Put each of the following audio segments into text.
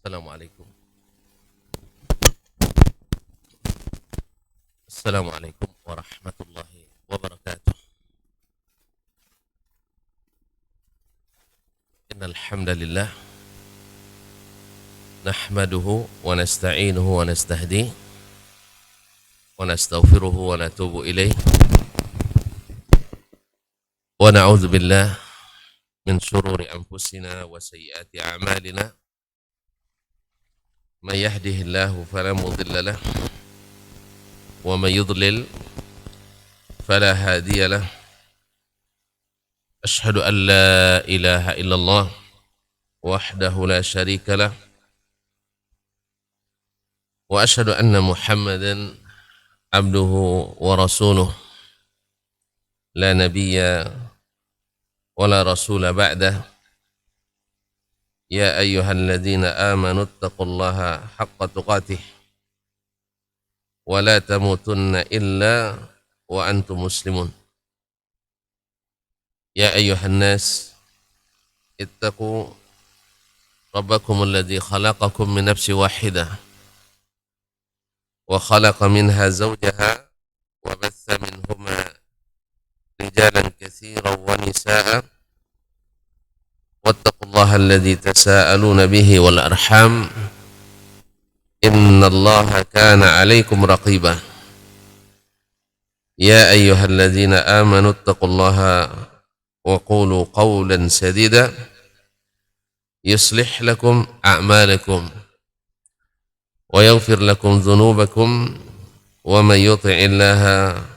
Assalamualaikum. Assalamualaikum warahmatullahi wabarakatuh. Innal hamdalillah nahmaduhu wa nasta'inuhu wa nastahdi wa nastaghfiruhu wa natubu ilaih wa na'udzu billah min shururi anfusina wa sayyiati a'malina. May yahdihillahu fala mudilla lahu wa may yudlil fala hadiya lahu. Ashhadu an la ilaha illallah wahdahu la syarika lah wa ashhadu anna Muhammadan abduhu wa rasuluh la nabiyya wa la rasula ba'dah. Ya ayyuhalladzina amanu taqullaha haqqa tuqatih wa la tamutunna illa wa antum muslimun. Ya ayyuhan nas ittaqu rabbakum alladzi khalaqakum min nafsin wahidah wa khalaqa minha zawjaha wa batha minhuma rijalan katsiran wa nisaa'a wattaqullaha alladzi tasaaluna bihi wal arham innallaha kana 'alaikum raqiba. Ya ayyuhalladzina amanu taqullaha wa qulu qawlan sadida yuslih lakum a'malakum wa yaghfir lakum dhunubakum wa may yuti'illaha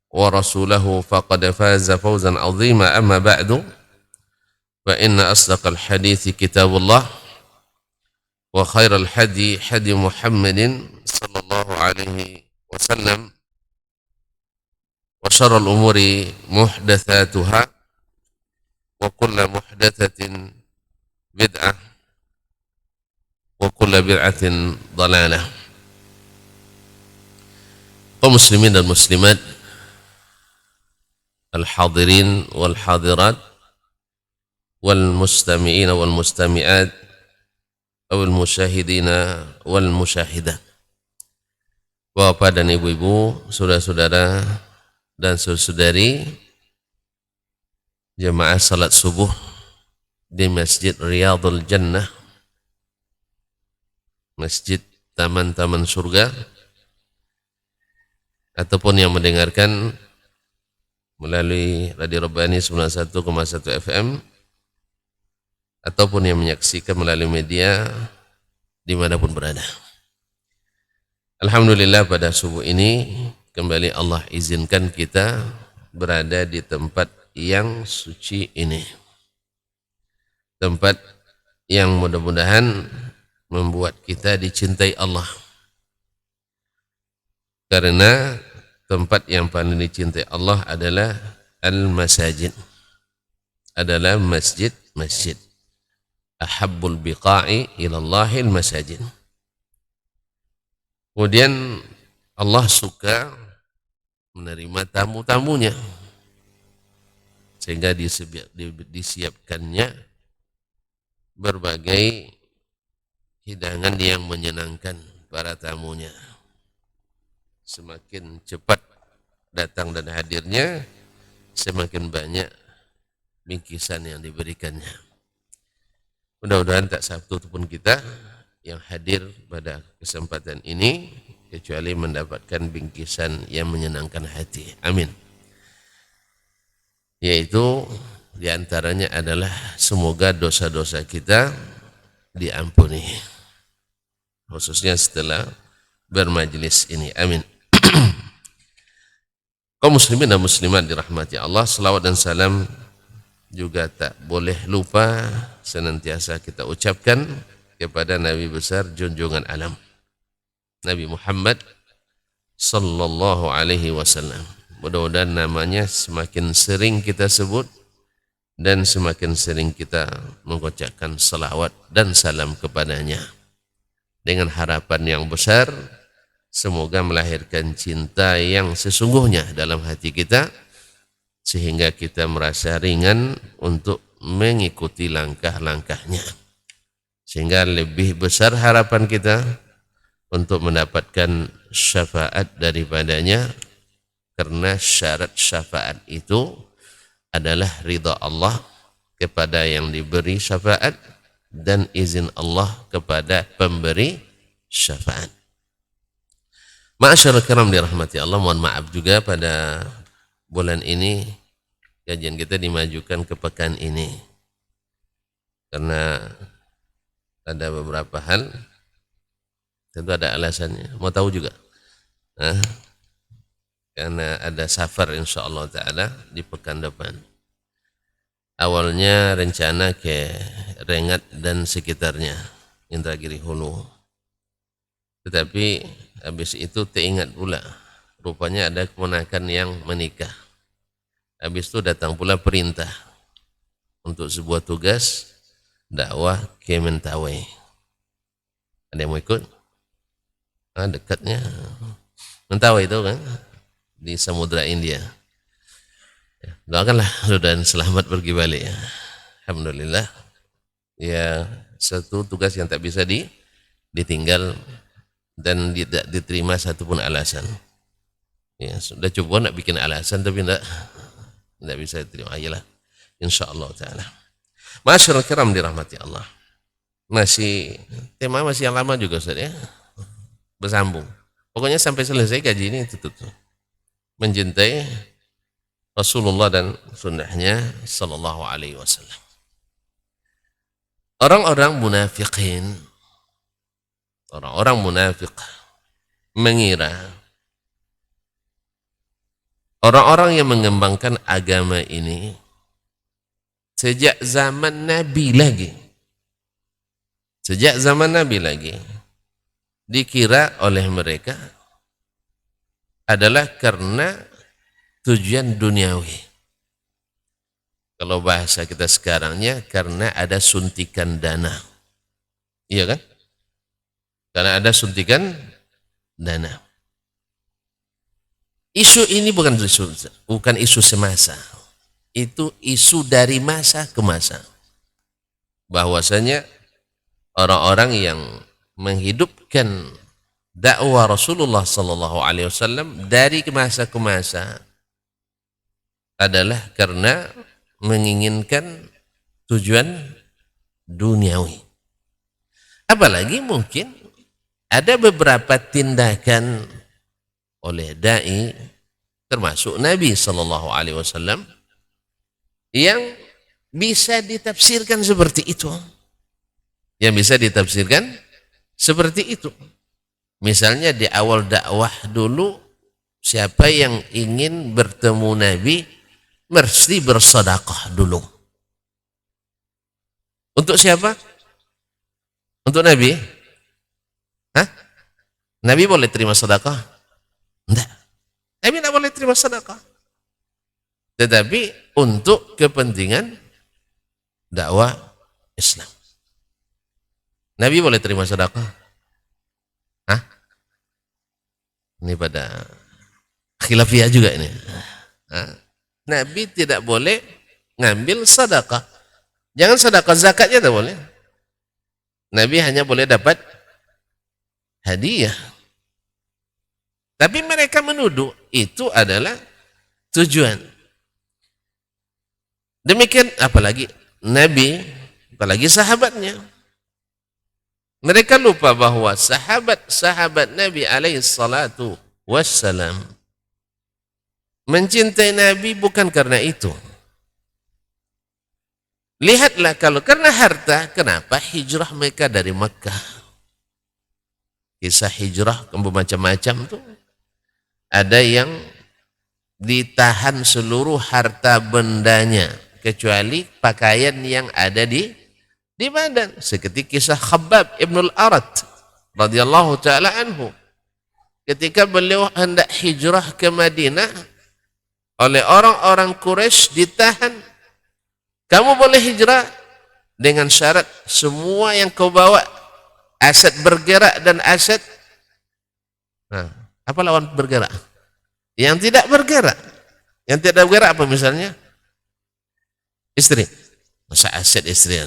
wa rasulahu faqad faza fawzan 'azima. Amma ba'du, fa inna asdaqal hadithi kitabullah wa khairal hadi hadi Muhammadin sallallahu alaihi wasallam wa syarrul umuri muhdatsatuha wa kullu muhdatsatin bid'ah wa kullu bid'atin dhalalah. Kaum muslimin dan muslimat, al-hadirin wal hadirat wal mustami'in wal mustami'at wal musyahidina wal musyahidat. Bapak dan ibu-ibu, saudara-saudara dan saudari jemaah salat subuh di Masjid Riyadhul Jannah, Masjid Taman-Taman Surga, ataupun yang mendengarkan melalui Radio Rabbani 91,1 FM, ataupun yang menyaksikan melalui media dimanapun berada. Alhamdulillah, pada subuh ini kembali Allah izinkan kita berada di tempat yang suci ini, tempat yang mudah-mudahan membuat kita dicintai Allah, karena tempat yang paling dicintai Allah adalah al-masajid, adalah masjid-masjid. Ahabbul biqa'i ilallahil masajid. Kemudian Allah suka menerima tamu-tamunya, sehingga disiapkannya berbagai hidangan yang menyenangkan para tamunya. Semakin cepat datang dan hadirnya, semakin banyak bingkisan yang diberikannya. Mudah-mudahan tak satu pun kita yang hadir pada kesempatan ini kecuali mendapatkan bingkisan yang menyenangkan hati. Amin. Yaitu diantaranya adalah semoga dosa-dosa kita diampuni, khususnya setelah bermajlis ini. Amin. Kaum muslimin dan muslimat dirahmati Allah, selawat dan salam juga tak boleh lupa senantiasa kita ucapkan kepada Nabi besar junjungan alam, Nabi Muhammad sallallahu alaihi wasallam. Mudah-mudahan namanya semakin sering kita sebut dan semakin sering kita mengucapkan salawat dan salam kepadanya, dengan harapan yang besar semoga melahirkan cinta yang sesungguhnya dalam hati kita, sehingga kita merasa ringan untuk mengikuti langkah-langkahnya. Sehingga lebih besar harapan kita untuk mendapatkan syafaat daripadanya, karena syarat syafaat itu adalah ridha Allah kepada yang diberi syafaat dan izin Allah kepada pemberi syafaat. Ma'asyarul kiram dirahmati Allah, mohon maaf juga pada bulan ini kajian kita dimajukan ke pekan ini karena ada beberapa hal, tentu ada alasannya. Mau tahu juga? Karena ada safar insyaallah ta'ala di pekan depan. Awalnya rencana ke Rengat dan sekitarnya, Indragiri Hulu. Tetapi habis itu teringat pula, rupanya ada keponakan yang menikah. Habis itu datang pula perintah untuk sebuah tugas dakwah ke Mentawai. Ada yang mau ikut? Dekatnya Mentawai itu kan di Samudra India. Doakanlah dan selamat pergi balik ya. Alhamdulillah. Ya, satu tugas yang tak bisa ditinggal dan tidak diterima satupun alasan. Ya, sudah coba nak bikin alasan tapi tidak bisa diterima. Ayolah, insyaallah taala. Masyaallah kiram dirahmati Allah. Tema masih yang lama juga Ustaz ya. Bersambung. Pokoknya sampai selesai kaji ini tutup. Mencintai Rasulullah dan sunnahnya sallallahu alaihi wasallam. Orang-orang munafikin, orang-orang munafik mengira orang-orang yang mengembangkan agama ini sejak zaman Nabi lagi. Sejak zaman Nabi lagi dikira oleh mereka adalah karena tujuan duniawi. Kalau bahasa kita sekarangnya karena ada suntikan dana. Iya kan? Karena ada suntikan dana. Isu ini bukan isu semasa. Itu isu dari masa ke masa. Bahwasanya orang-orang yang menghidupkan dakwah Rasulullah sallallahu alaihi wasallam dari masa ke masa adalah karena menginginkan tujuan duniawi. Apalagi mungkin ada beberapa tindakan oleh dai termasuk Nabi sallallahu alaihi wasallam yang bisa ditafsirkan seperti itu. Yang bisa ditafsirkan seperti itu. Misalnya di awal dakwah dulu, siapa yang ingin bertemu Nabi mesti bersedekah dulu. Untuk siapa? Untuk Nabi? Nabi boleh terima sedekah? Tidak. Nabi tidak boleh terima sedekah. Tetapi untuk kepentingan dakwah Islam. Nabi boleh terima sedekah? Ini pada khilafiyah juga ini. Nabi tidak boleh ngambil sedekah. Jangan sedekah, zakatnya tidak boleh. Nabi hanya boleh dapat hadiah. Tapi mereka menuduh itu adalah tujuan. Demikian apalagi Nabi, apalagi sahabatnya. Mereka lupa bahwa sahabat-sahabat Nabi alaihi salatu wassalam mencintai Nabi bukan karena itu. Lihatlah kalau karena harta, kenapa hijrah mereka dari Makkah? Kisah hijrah macam-macam tuh. Ada yang ditahan seluruh harta bendanya kecuali pakaian yang ada di badan. Seperti kisah Khabbab ibn al-Arat radhiyallahu taala anhu. Ketika beliau hendak hijrah ke Madinah oleh orang-orang Quraisy ditahan. Kamu boleh hijrah dengan syarat semua yang kau bawa aset bergerak dan aset apa lawan bergerak? Yang tidak bergerak. Yang tidak bergerak apa misalnya? Istri. Masa aset istri?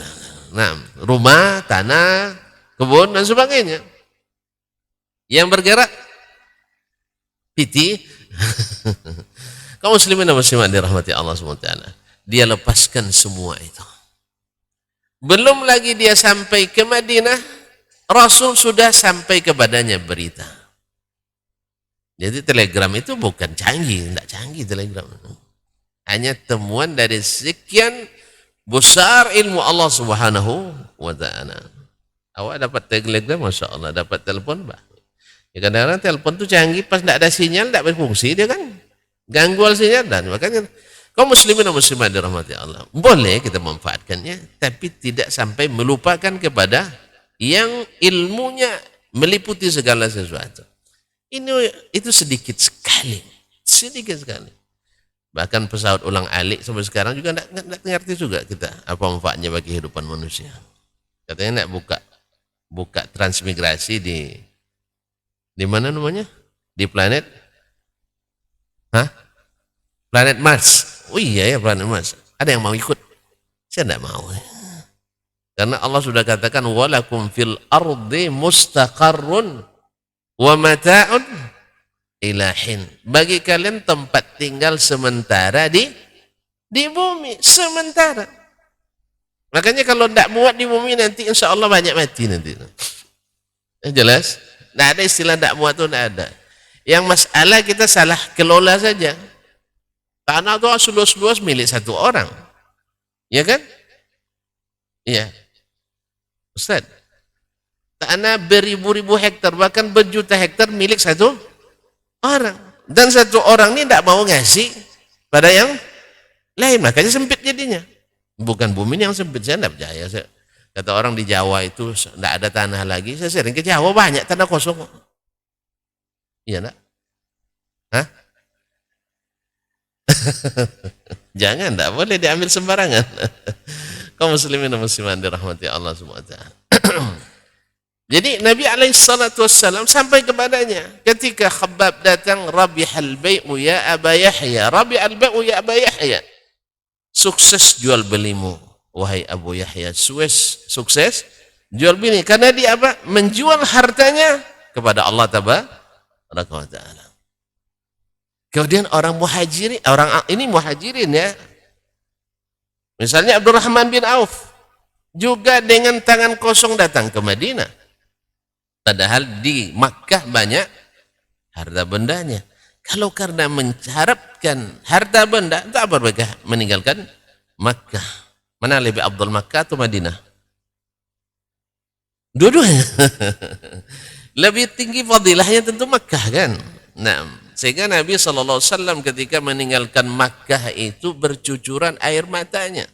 Nah, rumah, tanah, kebun dan sebagainya. Yang bergerak piti. Kaum muslimin dan muslimat dirahmati Allah SWT. Dia lepaskan semua itu. Belum lagi dia sampai ke Madinah, Rasul sudah sampai kepadanya berita. Jadi telegram itu bukan canggih, tidak canggih telegram. Hanya temuan dari sekian besar ilmu Allah Subhanahu wa ta'ala. Awak dapat telegram, Masya Allah, dapat telepon, bah. Ya kadang-kadang telepon itu canggih, pas tidak ada sinyal, tidak berfungsi, dia kan gangguan sinyal. Dan makanya kaum muslimin dan muslimat dirahmati Allah, boleh kita memanfaatkannya, tapi tidak sampai melupakan kepada yang ilmunya meliputi segala sesuatu. Itu sedikit sekali. Bahkan pesawat ulang alik sampai sekarang juga tidak ngerti juga kita apa manfaatnya bagi kehidupan manusia. Katanya nak buka transmigrasi di mana namanya? Di planet? Planet Mars. Oh iya ya, planet Mars. Ada yang mau ikut? Saya tidak mau. Karena Allah sudah katakan walakum fil ardi mustaqarrun wa mata'un ilahin. Bagi kalian tempat tinggal sementara di bumi, sementara. Makanya kalau tidak muat di bumi nanti insya Allah banyak mati nanti. Jelas? Tidak ada istilah tidak muat itu, tidak ada. Yang masalah kita salah kelola saja. Tanah itu seluas-luas milik satu orang. Ya kan? Iya. Ustaz, tanah beribu-ribu hektar, bahkan berjuta hektar milik satu orang. Dan satu orang ini tidak mau ngasih pada yang lain. Makanya sempit jadinya. Bukan bumi ini yang sempit, saya tidak percaya. Kata orang di Jawa itu tidak ada tanah lagi. Saya sering ke Jawa, banyak tanah kosong. Iya enggak? Hah? Jangan, tidak boleh diambil sembarangan. Kaum muslimin dan muslimat dirahmati Allah SWT. Jadi Nabi SAW sampai kepadanya ketika Khabbab datang, Rabihal bai'u ya Aba Yahya, Rabihal bai'u ya Aba Yahya. Sukses jual belimu wahai Abu Yahya, sukses jual beli, karena dia apa? Menjual hartanya kepada Allah Tabaraka wa Ta'ala. Kemudian orang muhajirin, orang ini muhajirin ya. Misalnya Abdurrahman bin Auf juga dengan tangan kosong datang ke Madinah. Padahal di Makkah banyak harta bendanya. Kalau karena mengharapkan harta benda, tak apa mereka meninggalkan Makkah. Mana lebih afdal, Makkah atau Madinah? Dua-duanya. Lebih tinggi fadilahnya tentu Makkah kan. Nah, sehingga Nabi SAW ketika meninggalkan Makkah itu bercucuran air matanya.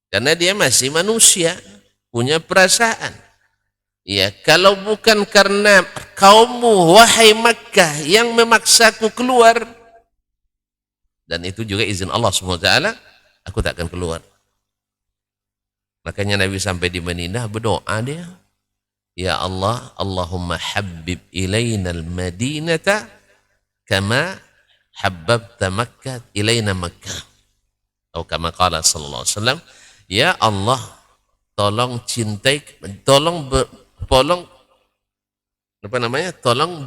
Karena dia masih manusia, punya perasaan. Ya, kalau bukan karena kaummu wahai Makkah yang memaksaku keluar, dan itu juga izin Allah SWT, aku tak akan keluar. Makanya Nabi sampai di Madinah berdoa dia, ya Allah, Allahumma habbib ilainal madinata kama habbabta Makkah ilaina Makkah. Atau kama qala sallallahu alaihi wasallam, ya Allah, tolong cintai, tolong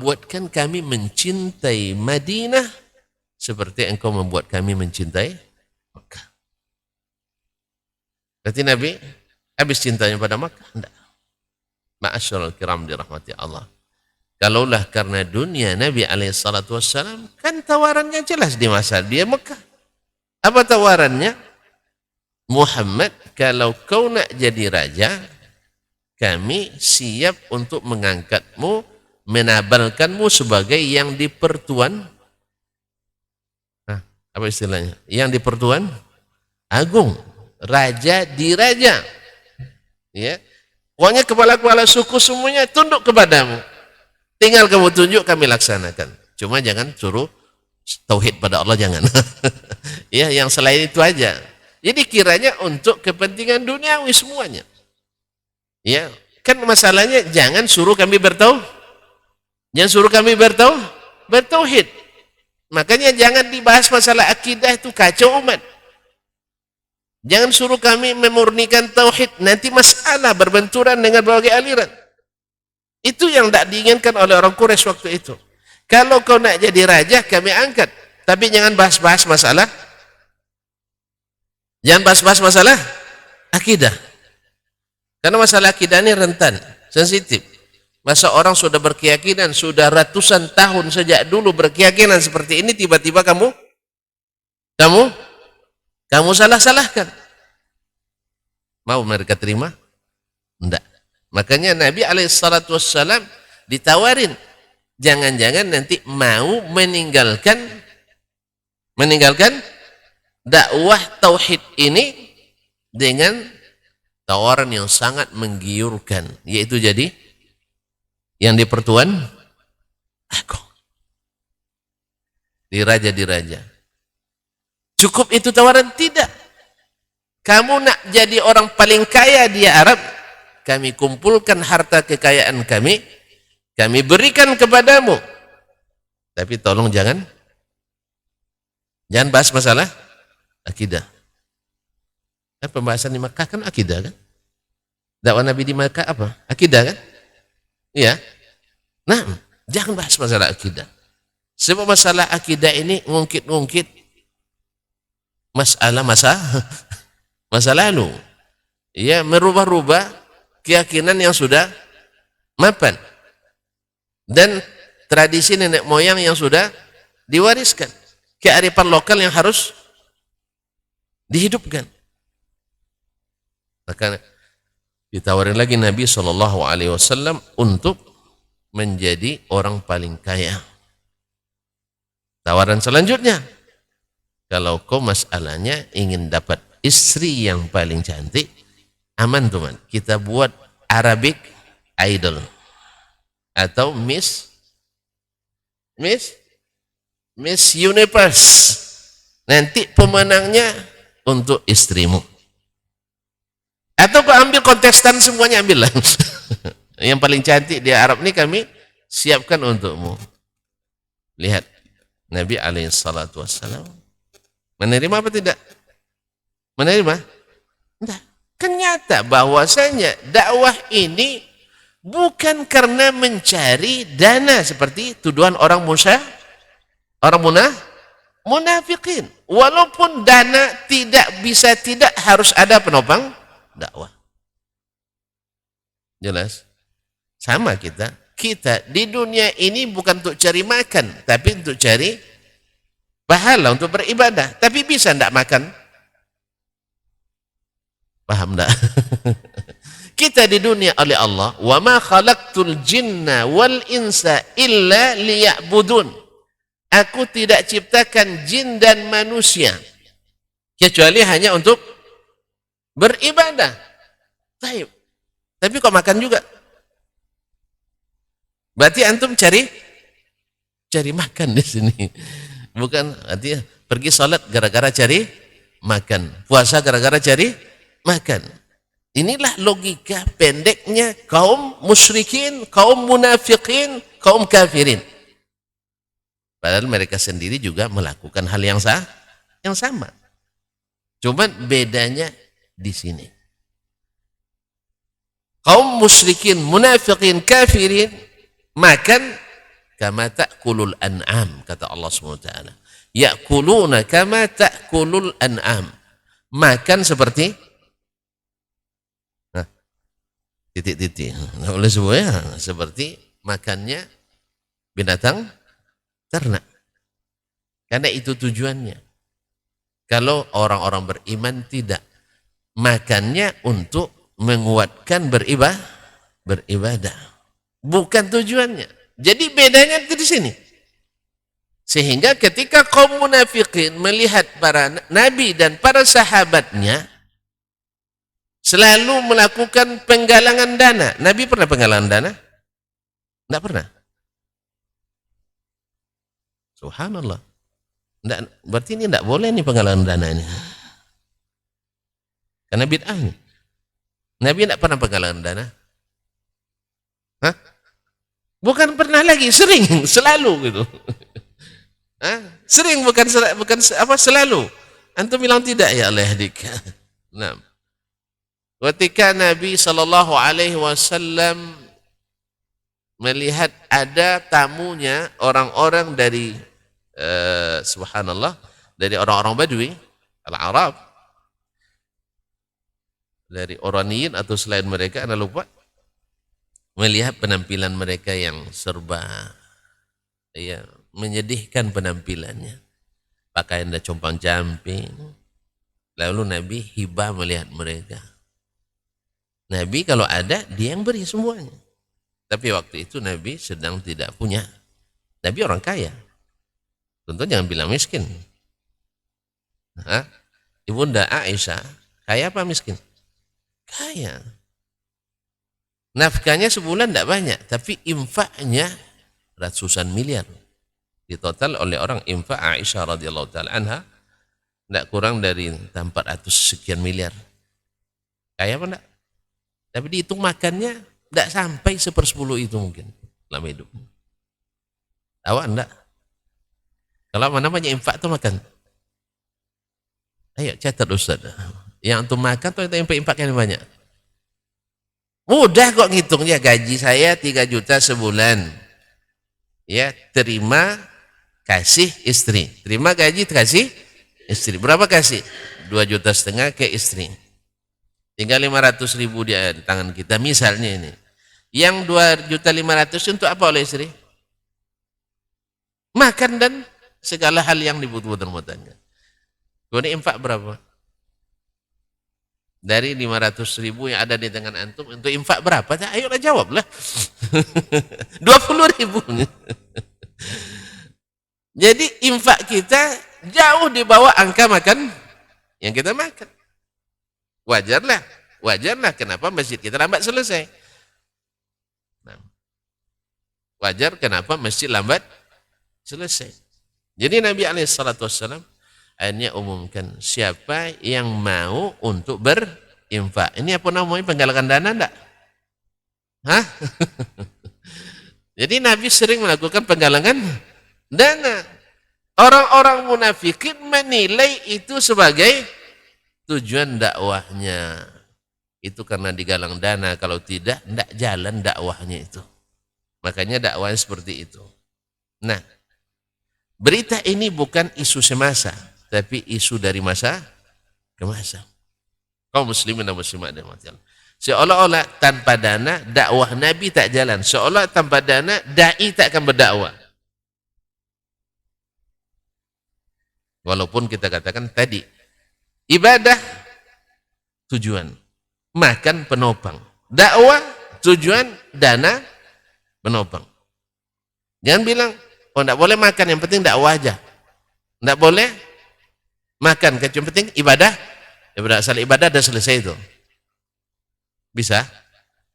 buatkan kami mencintai Madinah seperti engkau membuat kami mencintai Makkah. Berarti Nabi habis cintanya pada Makkah? Tidak. Ma'asyiral kiram dirahmati Allah. Kalaulah karena dunia, Nabi SAW kan tawarannya jelas di masa dia Mekah. Apa tawarannya? Muhammad, kalau kau nak jadi raja, kami siap untuk mengangkatmu, menabalkanmu sebagai yang dipertuan. Apa istilahnya? Yang dipertuan agung, raja di raja. Ya, pokoknya kepala-kepala suku semuanya tunduk kepadamu. Tinggal kamu tunjuk, kami laksanakan. Cuma jangan suruh tauhid pada Allah, jangan. Ya, yang selain itu aja. Jadi kiranya untuk kepentingan duniawi semuanya. Ya, kan masalahnya jangan suruh kami bertauhid. Jangan suruh kami bertauhid. Makanya jangan dibahas masalah akidah, itu kacau umat. Jangan suruh kami memurnikan tauhid, nanti masalah berbenturan dengan berbagai aliran. Itu yang tidak diinginkan oleh orang Quraisy waktu itu. Kalau kau nak jadi raja, kami angkat. Tapi jangan bahas-bahas masalah. Jangan bahas-bahas masalah akidah. Karena masalah akidah ini rentan, sensitif. Masa orang sudah berkeyakinan, sudah ratusan tahun sejak dulu berkeyakinan seperti ini, tiba-tiba kamu salah-salahkan. Mau mereka terima? Tidak. Makanya Nabi SAW ditawarin, jangan-jangan nanti mau meninggalkan dakwah tauhid ini dengan tawaran yang sangat menggiurkan, yaitu jadi yang di pertuan agung, diraja. Cukup itu tawaran? Tidak. Kamu nak jadi orang paling kaya di Arab, kami kumpulkan harta kekayaan kami berikan kepadamu. Tapi tolong jangan bahas masalah akidah. Kan pembahasan di Makkah kan akidah kan? Dakwah Nabi di Makkah apa? Akidah kan? Iya. Nah, jangan bahas masalah akidah. Sebab masalah akidah ini ngungkit-ngungkit masa lalu. Ya, merubah-rubah keyakinan yang sudah mapan dan tradisi nenek moyang yang sudah diwariskan, kearifan lokal yang harus dihidupkan. Maka ditawarin lagi Nabi SAW untuk menjadi orang paling kaya. Tawaran selanjutnya, kalau kau masalahnya ingin dapat istri yang paling cantik, aman teman, kita buat Arabic Idol atau Miss Universe. Nanti pemenangnya untuk istrimu. Atau kau ambil kontestan semuanya, ambillah. Yang paling cantik di Arab ini kami siapkan untukmu. Lihat Nabi SAW menerima apa tidak? Menerima? Tidak. Kan nyata bahwasanya dakwah ini bukan karena mencari dana seperti tuduhan orang munafikin. Walaupun dana tidak harus ada penopang dakwah. Jelas? Sama kita di dunia ini bukan untuk cari makan, tapi untuk cari pahala, untuk beribadah. Tapi bisa tidak makan? Paham tak? Kita di dunia oleh Allah, wa ma khalaqtul jinna wal insa illa liya'budun. Aku tidak ciptakan jin dan manusia kecuali hanya untuk beribadah. Baik. Tapi kok makan juga? Berarti antum cari makan di sini. Bukan artinya pergi salat gara-gara cari makan, puasa gara-gara cari makan. Inilah logika pendeknya kaum musyrikin, kaum munafikin, kaum kafirin. Padahal mereka sendiri juga melakukan hal yang sama. Cuman bedanya di sini. Kaum musyrikin, munafikin, kafirin makan kama ta'kulul an'am, kata Allah SWT. Ya'kuluna kama ta'kulul an'am. Makan seperti titik-titik. Oleh semuanya seperti makannya binatang ternak. Karena itu tujuannya. Kalau orang-orang beriman tidak, makannya untuk menguatkan beribadah. Bukan tujuannya. Jadi bedanya itu di sini. Sehingga ketika kaum munafikin melihat para nabi dan para sahabatnya selalu melakukan penggalangan dana. Nabi pernah penggalangan dana? Tidak pernah. Subhanallah. Berarti ini tidak boleh nih penggalangan dana ini. Karena bid'ah ini. Nabi tidak pernah penggalangan dana. Hah? Bukan pernah lagi, sering, selalu gitu. Hah? Sering bukan selalu. Antum bilang tidak ya Allah dik. Nah, ketika Nabi Shallallahu Alaihi Wasallam melihat ada tamunya orang-orang dari subhanallah, dari orang-orang Badui, Al-Arab, dari Oraniyin atau selain mereka, Anda lupa, melihat penampilan mereka yang serba ya menyedihkan penampilannya, pakaian dan compang-camping. Lalu Nabi hibah melihat mereka. Nabi kalau ada, dia yang beri semuanya. Tapi waktu itu Nabi sedang tidak punya. Nabi orang kaya. Tentu jangan bilang miskin. Hah? Ibunda Aisyah, kaya apa miskin? Kaya. Nafkahnya sebulan tidak banyak, tapi infaknya ratusan miliar. Di total oleh orang infak Aisyah radhiyallahu taala anha tidak kurang dari 400 sekian miliar. Kaya apa enggak? Tapi dihitung makannya tidak sampai 1/10 itu mungkin dalam hidup. Tahu enggak? Kalau namanya infak itu makan. Ayo catat Ustaz. Yang untuk makan atau yang infak yang banyak? Mudah kok ngitungnya. Gaji saya 3 juta sebulan. Ya, terima kasih istri. Terima gaji kasih istri. Berapa kasih? 2,5 juta ke istri. Tinggal 500.000 di tangan kita misalnya ini. Yang 2,5 juta untuk apa oleh istri? Makan dan segala hal yang dibutuhkan rumah tangga. Kemudian infak berapa? Dari 500.000 yang ada di tangan antum, untuk infak berapa? Ayolah jawablah. 20.000. Jadi infak kita jauh di bawah angka makan yang kita makan. Wajarlah kenapa masjid kita lambat selesai. Nah, wajar kenapa masjid lambat selesai. Jadi Nabi SAW akhirnya umumkan, siapa yang mau untuk berinfak. Ini apa namanya, penggalangan dana enggak? Hah? Jadi Nabi sering melakukan penggalangan dana. Orang-orang munafikin menilai itu sebagai tujuan dakwahnya. Itu karena digalang dana, kalau tidak jalan dakwahnya itu. Makanya dakwahnya seperti itu. Nah, berita ini bukan isu semasa, tapi isu dari masa ke masa. Kaum muslimin dan muslimat dan muslimat. Seolah-olah tanpa dana dakwah Nabi tak jalan. Seolah tanpa dana dai tak akan berdakwah. Walaupun kita katakan tadi, ibadah tujuan, makan penopang. Dakwah tujuan, dana penopang. Jangan bilang, oh enggak boleh makan, yang penting dakwah aja. Enggak boleh makan, yang penting ibadah. Asal ibadah ada selesai itu. Bisa?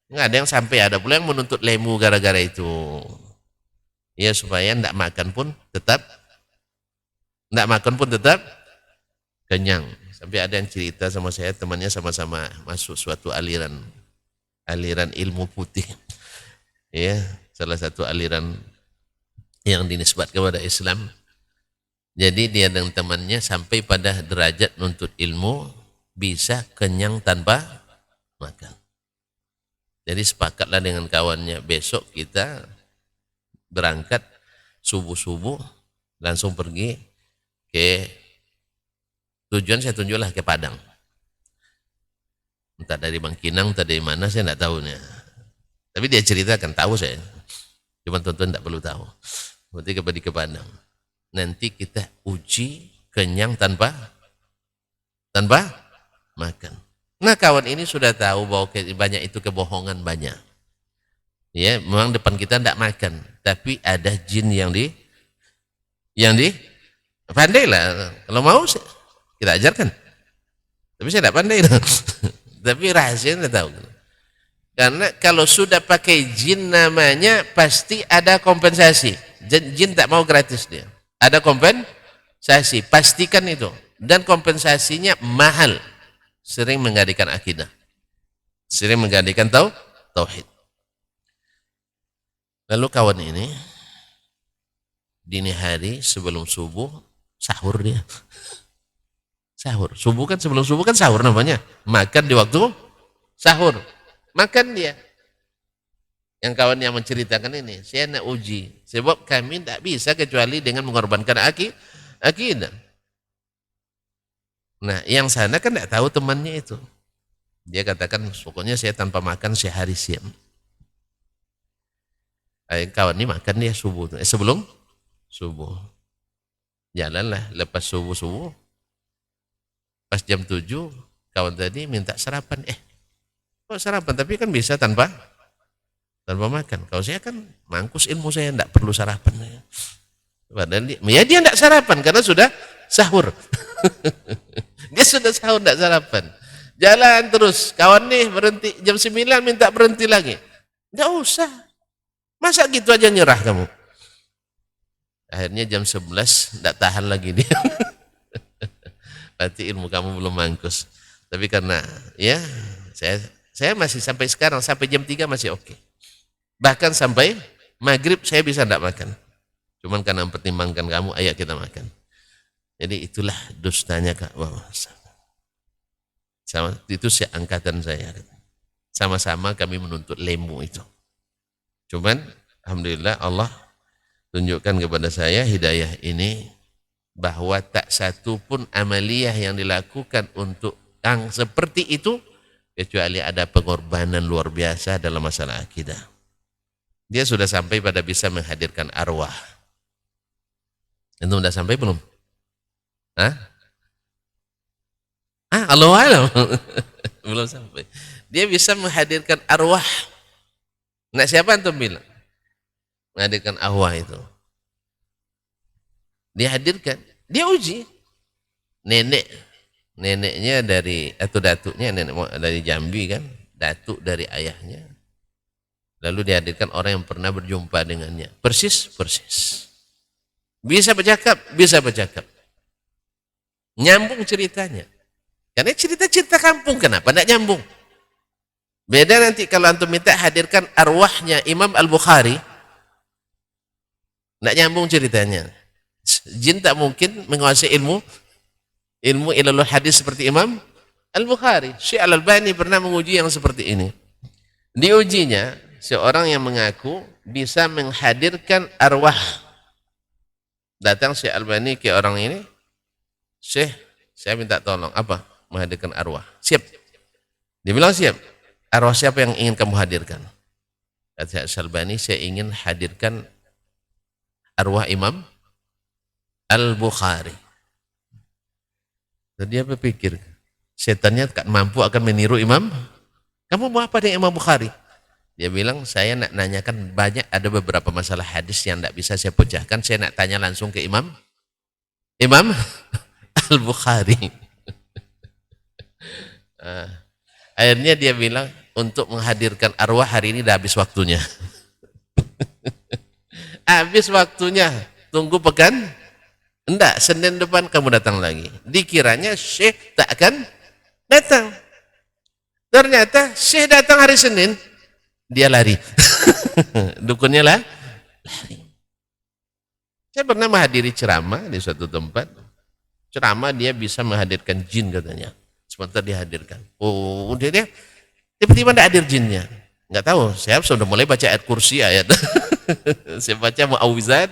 Enggak ada yang sampai, ada pula yang menuntut lemu gara-gara itu. Ya supaya enggak makan pun tetap kenyang. Sampai ada yang cerita sama saya, temannya sama-sama masuk suatu aliran ilmu putih. Ya, salah satu aliran yang dinisbat kepada Islam. Jadi dia dan temannya sampai pada derajat nuntut ilmu bisa kenyang tanpa makan. Jadi sepakatlah dengan kawannya, besok kita berangkat subuh-subuh langsung pergi ke tujuan, saya tunjuklah ke Padang. Entah dari Bangkinang, entah dari mana, saya tidak tahu nih. Tapi dia ceritakan, tahu saya. Cuma tuan-tuan tidak perlu tahu. Berarti ke Padang. Nanti kita uji kenyang tanpa makan. Nah, kawan ini sudah tahu bahwa banyak itu kebohongan banyak. Ya, memang depan kita tidak makan, tapi ada jin yang di pandai lah. Kalau mau kita ajarkan. Tapi saya tidak pandai. Tapi rahasia tidak tahu. Karena kalau sudah pakai jin namanya pasti ada kompensasi. Jin tak mau gratis dia. Ada kompensasi, pastikan itu. Dan kompensasinya mahal. Sering menggantikan akidah. Sering menggantikan tauhid. Lalu kawan ini dini hari sebelum subuh sahur dia. Sahur. Subuh kan, sebelum subuh kan sahur namanya. Makan di waktu sahur. Makan dia. Yang kawan yang menceritakan ini, saya nak uji. Sebab kami tak bisa kecuali dengan mengorbankan akidah. Nah, yang sana kan tak tahu temannya itu. Dia katakan, pokoknya saya tanpa makan sehari siang. Kawan ini makan dia subuh. Sebelum subuh. Jalanlah lepas subuh. Pas jam 7, kawan tadi minta sarapan. Kok sarapan? Tapi kan bisa tanpa makan. Kalau saya kan mangkus ilmu saya, tidak perlu sarapan. Padahal dia tidak sarapan karena sudah sahur. Dia sudah sahur, tidak sarapan. Jalan terus. Kawan nih berhenti jam 9 minta berhenti lagi. Tidak usah. Masa gitu aja nyerah kamu? Akhirnya jam 11 tidak tahan lagi dia. Berarti ilmu kamu belum mangkus. Tapi karena ya saya masih sampai sekarang, sampai jam 3 masih oke. Bahkan sampai maghrib saya bisa tidak makan. Cuman karena mempertimbangkan kamu, ayo kita makan. Jadi itulah dustanya Kak. Sama, itu angkatan saya. Sama-sama kami menuntut ilmu itu. Cuman alhamdulillah Allah tunjukkan kepada saya hidayah ini, bahwa tak satu pun amaliyah yang dilakukan untuk yang seperti itu kecuali ada pengorbanan luar biasa dalam masalah akidah. Dia sudah sampai pada bisa menghadirkan arwah. Itu sudah sampai belum? Allah alam. Belum sampai. Dia bisa menghadirkan arwah. Nah, siapa antum bilang? Menghadirkan arwah itu. Dihadirkan, dia uji. Neneknya dari, atau datuknya, nenek dari Jambi kan, datuk dari ayahnya. Lalu dihadirkan orang yang pernah berjumpa dengannya. Persis. Bisa bercakap. Nyambung ceritanya. Karena cerita kampung, kenapa tidak nyambung? Beda nanti kalau antum minta hadirkan arwahnya Imam Al-Bukhari, tidak nyambung ceritanya. Jin tak mungkin menguasai ilmu ilmu hadis seperti Imam Al-Bukhari. Syekh Al-Albani pernah menguji yang seperti ini. Diujinya, seorang yang mengaku bisa menghadirkan arwah. Datang Syekh Al-Albani ke orang ini, Syekh, saya minta tolong, apa? Menghadirkan arwah. Siap. Dia bilang siap. Arwah siapa yang ingin kamu hadirkan? Kata Syekh Al-Albani, saya ingin hadirkan arwah Imam Al-Bukhari. Dan dia berpikir, setannya tak mampu akan meniru Imam. Kamu mau apa dengan Imam Bukhari? Dia bilang, saya nak nanyakan banyak, ada beberapa masalah hadis yang tidak bisa saya pecahkan, saya nak tanya langsung ke Imam Al-Bukhari. Akhirnya dia bilang, untuk menghadirkan arwah hari ini dah habis waktunya. Habis waktunya, tunggu pekan. Enggak, Senin depan kamu datang lagi. Dikiranya Syekh tak akan datang. Ternyata Syekh datang hari Senin, dia lari. Dukunnya lari. Saya pernah menghadiri ceramah di suatu tempat. Ceramah dia bisa menghadirkan jin katanya. Sebentar dihadirkan. Oh, dia tiba-tiba tidak hadir jinnya. Enggak tahu, saya sudah mulai baca ayat kursi, ayat. Saya baca mu'awwizat.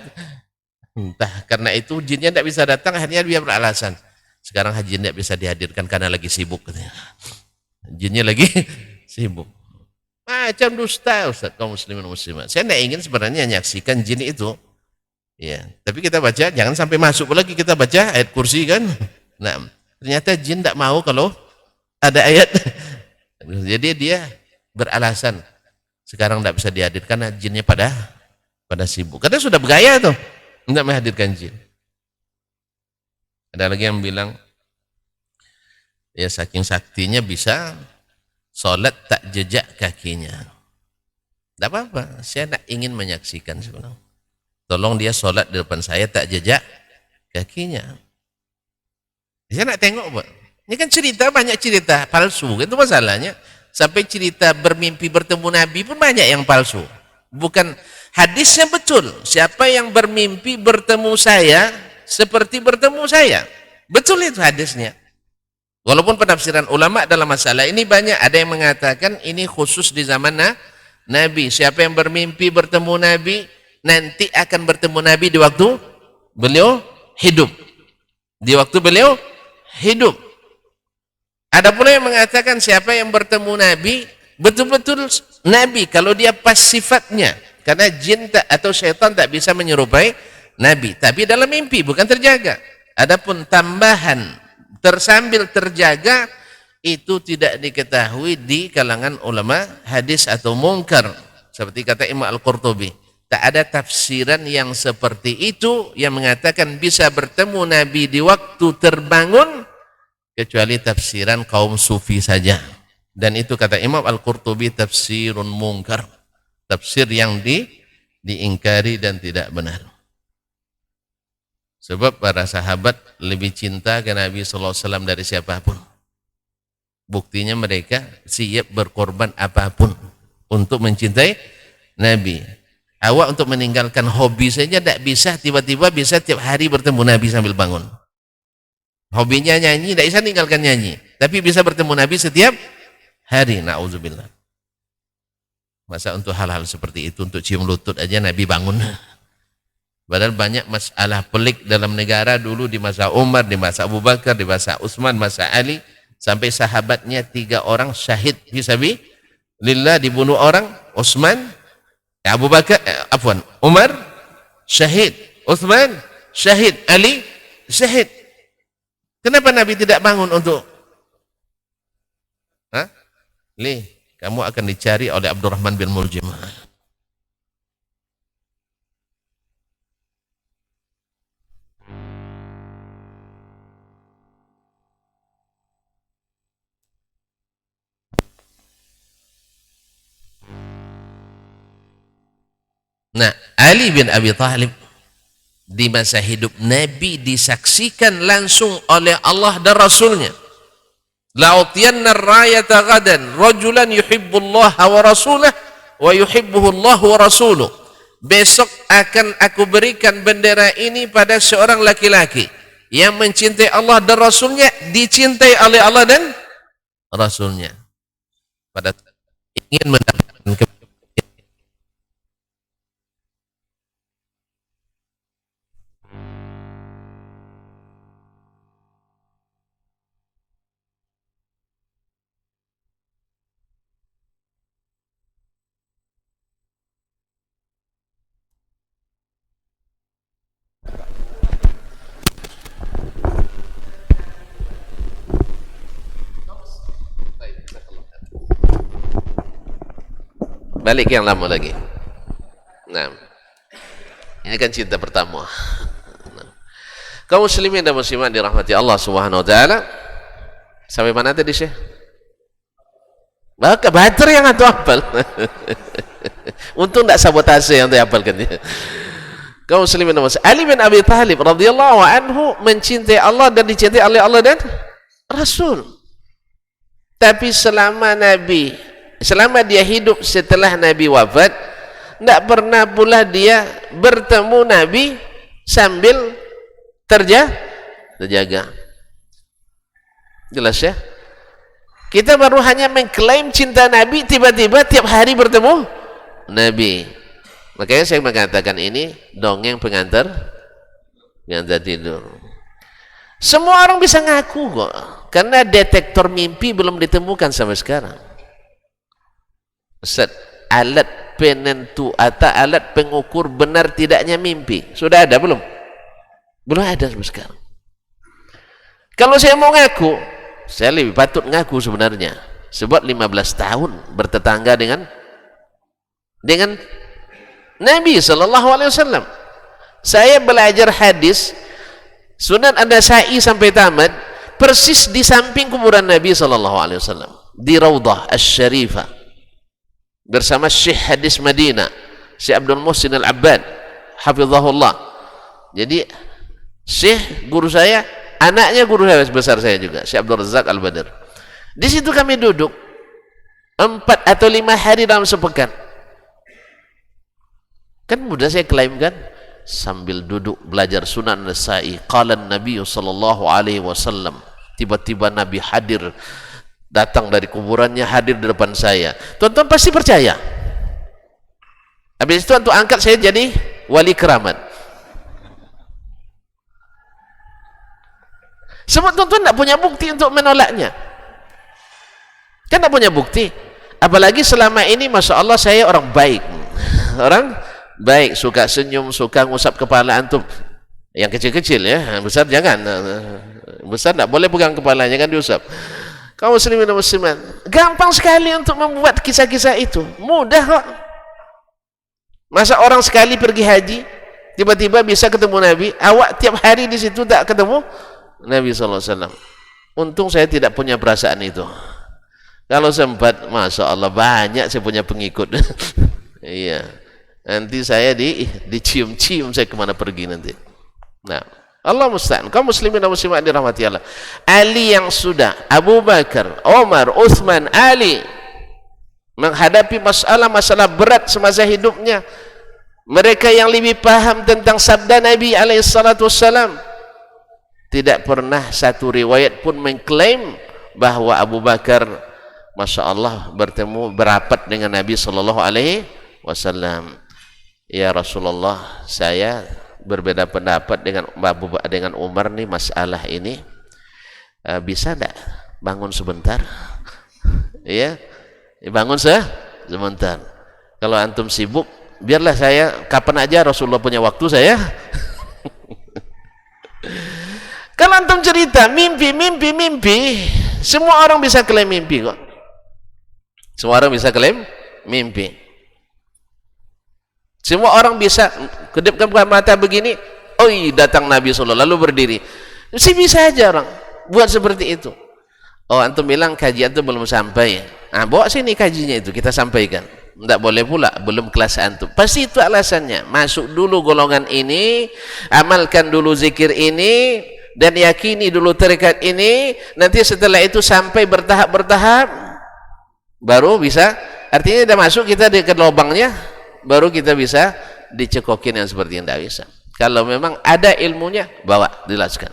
Entah karena itu jinnya tidak bisa datang, akhirnya dia beralasan. Sekarang haji tidak bisa dihadirkan karena lagi sibuk katanya. Jinnya lagi sibuk. Macam dusta Ustaz kaum muslimin muslimat. Saya tidak ingin sebenarnya menyaksikan jin itu. Ya, tapi kita baca, jangan sampai masuk lagi kita baca ayat kursi kan. Nah, ternyata jin tidak mau kalau ada ayat. Jadi dia beralasan sekarang tidak bisa dihadirkan, jinnya pada sibuk. Karena sudah bergaya tuh. Tidak menghadirkan jin. Ada lagi yang bilang, ya saking saktinya bisa sholat tak jejak kakinya. Tidak apa-apa, saya tak ingin menyaksikan sebenarnya. Tolong dia sholat di depan saya tak jejak kakinya. Saya nak tengok, Pak. Ini kan cerita, banyak cerita palsu, itu masalahnya. Sampai cerita bermimpi bertemu Nabi pun banyak yang palsu. Bukan hadisnya betul. Siapa yang bermimpi bertemu saya seperti bertemu saya. Betul itu hadisnya. Walaupun penafsiran ulama dalam masalah ini banyak, ada yang mengatakan ini khusus di zaman Nabi. Siapa yang bermimpi bertemu Nabi, nanti akan bertemu Nabi di waktu beliau hidup. Di waktu beliau hidup. Ada pula yang mengatakan siapa yang bertemu Nabi, betul-betul Nabi kalau dia pas sifatnya. Karena jin atau syaitan tak bisa menyerupai Nabi. Tapi dalam mimpi, bukan terjaga. Adapun tambahan tersambil terjaga itu tidak diketahui di kalangan ulama hadis atau mungkar, seperti kata Imam Al-Qurtubi. Tak ada tafsiran yang seperti itu yang mengatakan bisa bertemu Nabi di waktu terbangun kecuali tafsiran kaum sufi saja. Dan itu kata Imam Al-Qurtubi tafsirun mungkar, tafsir yang diingkari dan tidak benar. Sebab para sahabat lebih cinta ke Nabi SAW dari siapapun. Buktinya mereka siap berkorban apapun untuk mencintai Nabi. Awak untuk meninggalkan hobi saja tidak bisa, tiba-tiba bisa tiap hari bertemu Nabi sambil bangun. Hobinya nyanyi, tidak bisa tinggalkan nyanyi. Tapi bisa bertemu Nabi setiap hari, na'udzubillah. Masa untuk hal-hal seperti itu, untuk cium lutut aja Nabi bangun. Padahal banyak masalah pelik dalam negara dulu di masa Umar, di masa Abu Bakar, di masa Utsman, masa Ali, sampai sahabatnya 3 orang syahid fisabilillah, dibunuh orang. Utsman, Abu Bakar, Umar syahid, Utsman syahid, Ali syahid. Kenapa Nabi tidak bangun untuk kamu akan dicari oleh Abdurrahman bin Muljim. Nah, Ali bin Abi Thalib di masa hidup Nabi disaksikan langsung oleh Allah dan Rasulnya. La'utiyanna ar-rayata ghadan rajulan yuhibbullaha wa rasulah wa yuhibbuhullahu wa rasuluh. Besok akan aku berikan bendera ini pada seorang laki-laki yang mencintai Allah dan Rasulnya, dicintai oleh Allah dan Rasulnya. Pada ingin mendapatkan balik yang lama lagi. Nah, ini kan cinta pertama. Nah, kaum muslimin dan muslimat dirahmati Allah Subhanahu wa taala. Sampai mana tadi, Syekh? Maka Badr yang antum hafal. Untung tidak sabotase yang antum hafalkan. Kaum muslimin dan muslimat, Ali bin Abi Thalib radhiyallahu anhu mencintai Allah dan dicintai oleh Allah dan Rasul. Tapi selama dia hidup setelah Nabi wafat, tidak pernah pula dia bertemu Nabi sambil terjaga. Jelas ya? Kita baru hanya mengklaim cinta Nabi, tiba-tiba tiap hari bertemu Nabi. Makanya saya mengatakan ini dongeng pengantar tidur. Semua orang bisa ngaku kok, karena detektor mimpi belum ditemukan sampai sekarang. Ustaz, alat penentu atau alat pengukur benar tidaknya mimpi sudah ada belum? Belum ada sampai sekarang. Kalau saya mau ngaku, saya lebih patut ngaku sebenarnya, sebab 15 tahun bertetangga dengan Nabi SAW. Saya belajar hadis Sunan An-Nasa'i sampai tamat persis di samping kuburan Nabi SAW, di Raudhah Asy-Syarifah, bersama Syekh Hadis Madinah, Syekh Abdul Muhsin Al-Abbad hafizahullah. Jadi Syekh guru saya, anaknya guru saya besar saya juga, Syekh Abdul Razak Al-Badr. Di situ kami duduk 4 atau 5 hari dalam sepekan. Kan mudah saya klaimkan, sambil duduk belajar Sunan Nasa'i, qala Nabi sallallahu alaihi wasallam, tiba-tiba Nabi hadir, datang dari kuburannya, hadir di depan saya. Tuan-tuan pasti percaya. Habis itu antum angkat saya jadi wali keramat. Sebab tuan-tuan tidak punya bukti untuk menolaknya. Kan tidak punya bukti. Apalagi selama ini Masya Allah saya orang baik. Orang baik, suka senyum, suka ngusap kepala antum. Yang kecil-kecil ya, besar jangan. Besar tidak boleh pegang kepalanya, kan diusap. Kaum muslimin dan muslimat, gampang sekali untuk membuat kisah-kisah itu. Mudah kok. Masa orang sekali pergi haji, tiba-tiba bisa ketemu Nabi, awak tiap hari di situ tak ketemu Nabi SAW. Untung saya tidak punya perasaan itu. Kalau sempat, Masya Allah, banyak saya punya pengikut. Iya. Nanti saya dicium-cium saya kemana pergi nanti. Nah, Allah musta'an. Kaum muslimin dan muslimat dirahmati Allah. Ali yang sudah, Abu Bakar, Umar, Uthman, Ali menghadapi masalah-masalah berat semasa hidupnya. Mereka yang lebih paham tentang sabda Nabi SAW. Tidak pernah satu riwayat pun mengklaim bahwa Abu Bakar, Masya Allah, berapat dengan Nabi SAW. Ya Rasulullah, saya berbeda pendapat dengan Umar nih masalah ini. Bisa tidak bangun sebentar? Ya, bangun sebentar. Kalau antum sibuk, biarlah saya kapan aja Rasulullah punya waktu saya. Kalau antum cerita mimpi, semua orang bisa klaim mimpi kok. Semua orang bisa klaim mimpi. Semua orang bisa kedipkan mata begini, oi datang Nabi SAW lalu berdiri. Bisa aja orang buat seperti itu. Oh antum bilang kajian itu belum sampai. Nah, bawa sini kajinya itu kita sampaikan. Tidak boleh pula belum kelas antum. Pasti itu alasannya. Masuk dulu golongan ini, amalkan dulu zikir ini, dan yakini dulu tarekat ini. Nanti setelah itu sampai bertahap-bertahap, baru bisa. Artinya sudah masuk kita di lubangnya, baru kita bisa dicekokin yang seperti yang tidak bisa. Kalau memang ada ilmunya, bawa, jelaskan.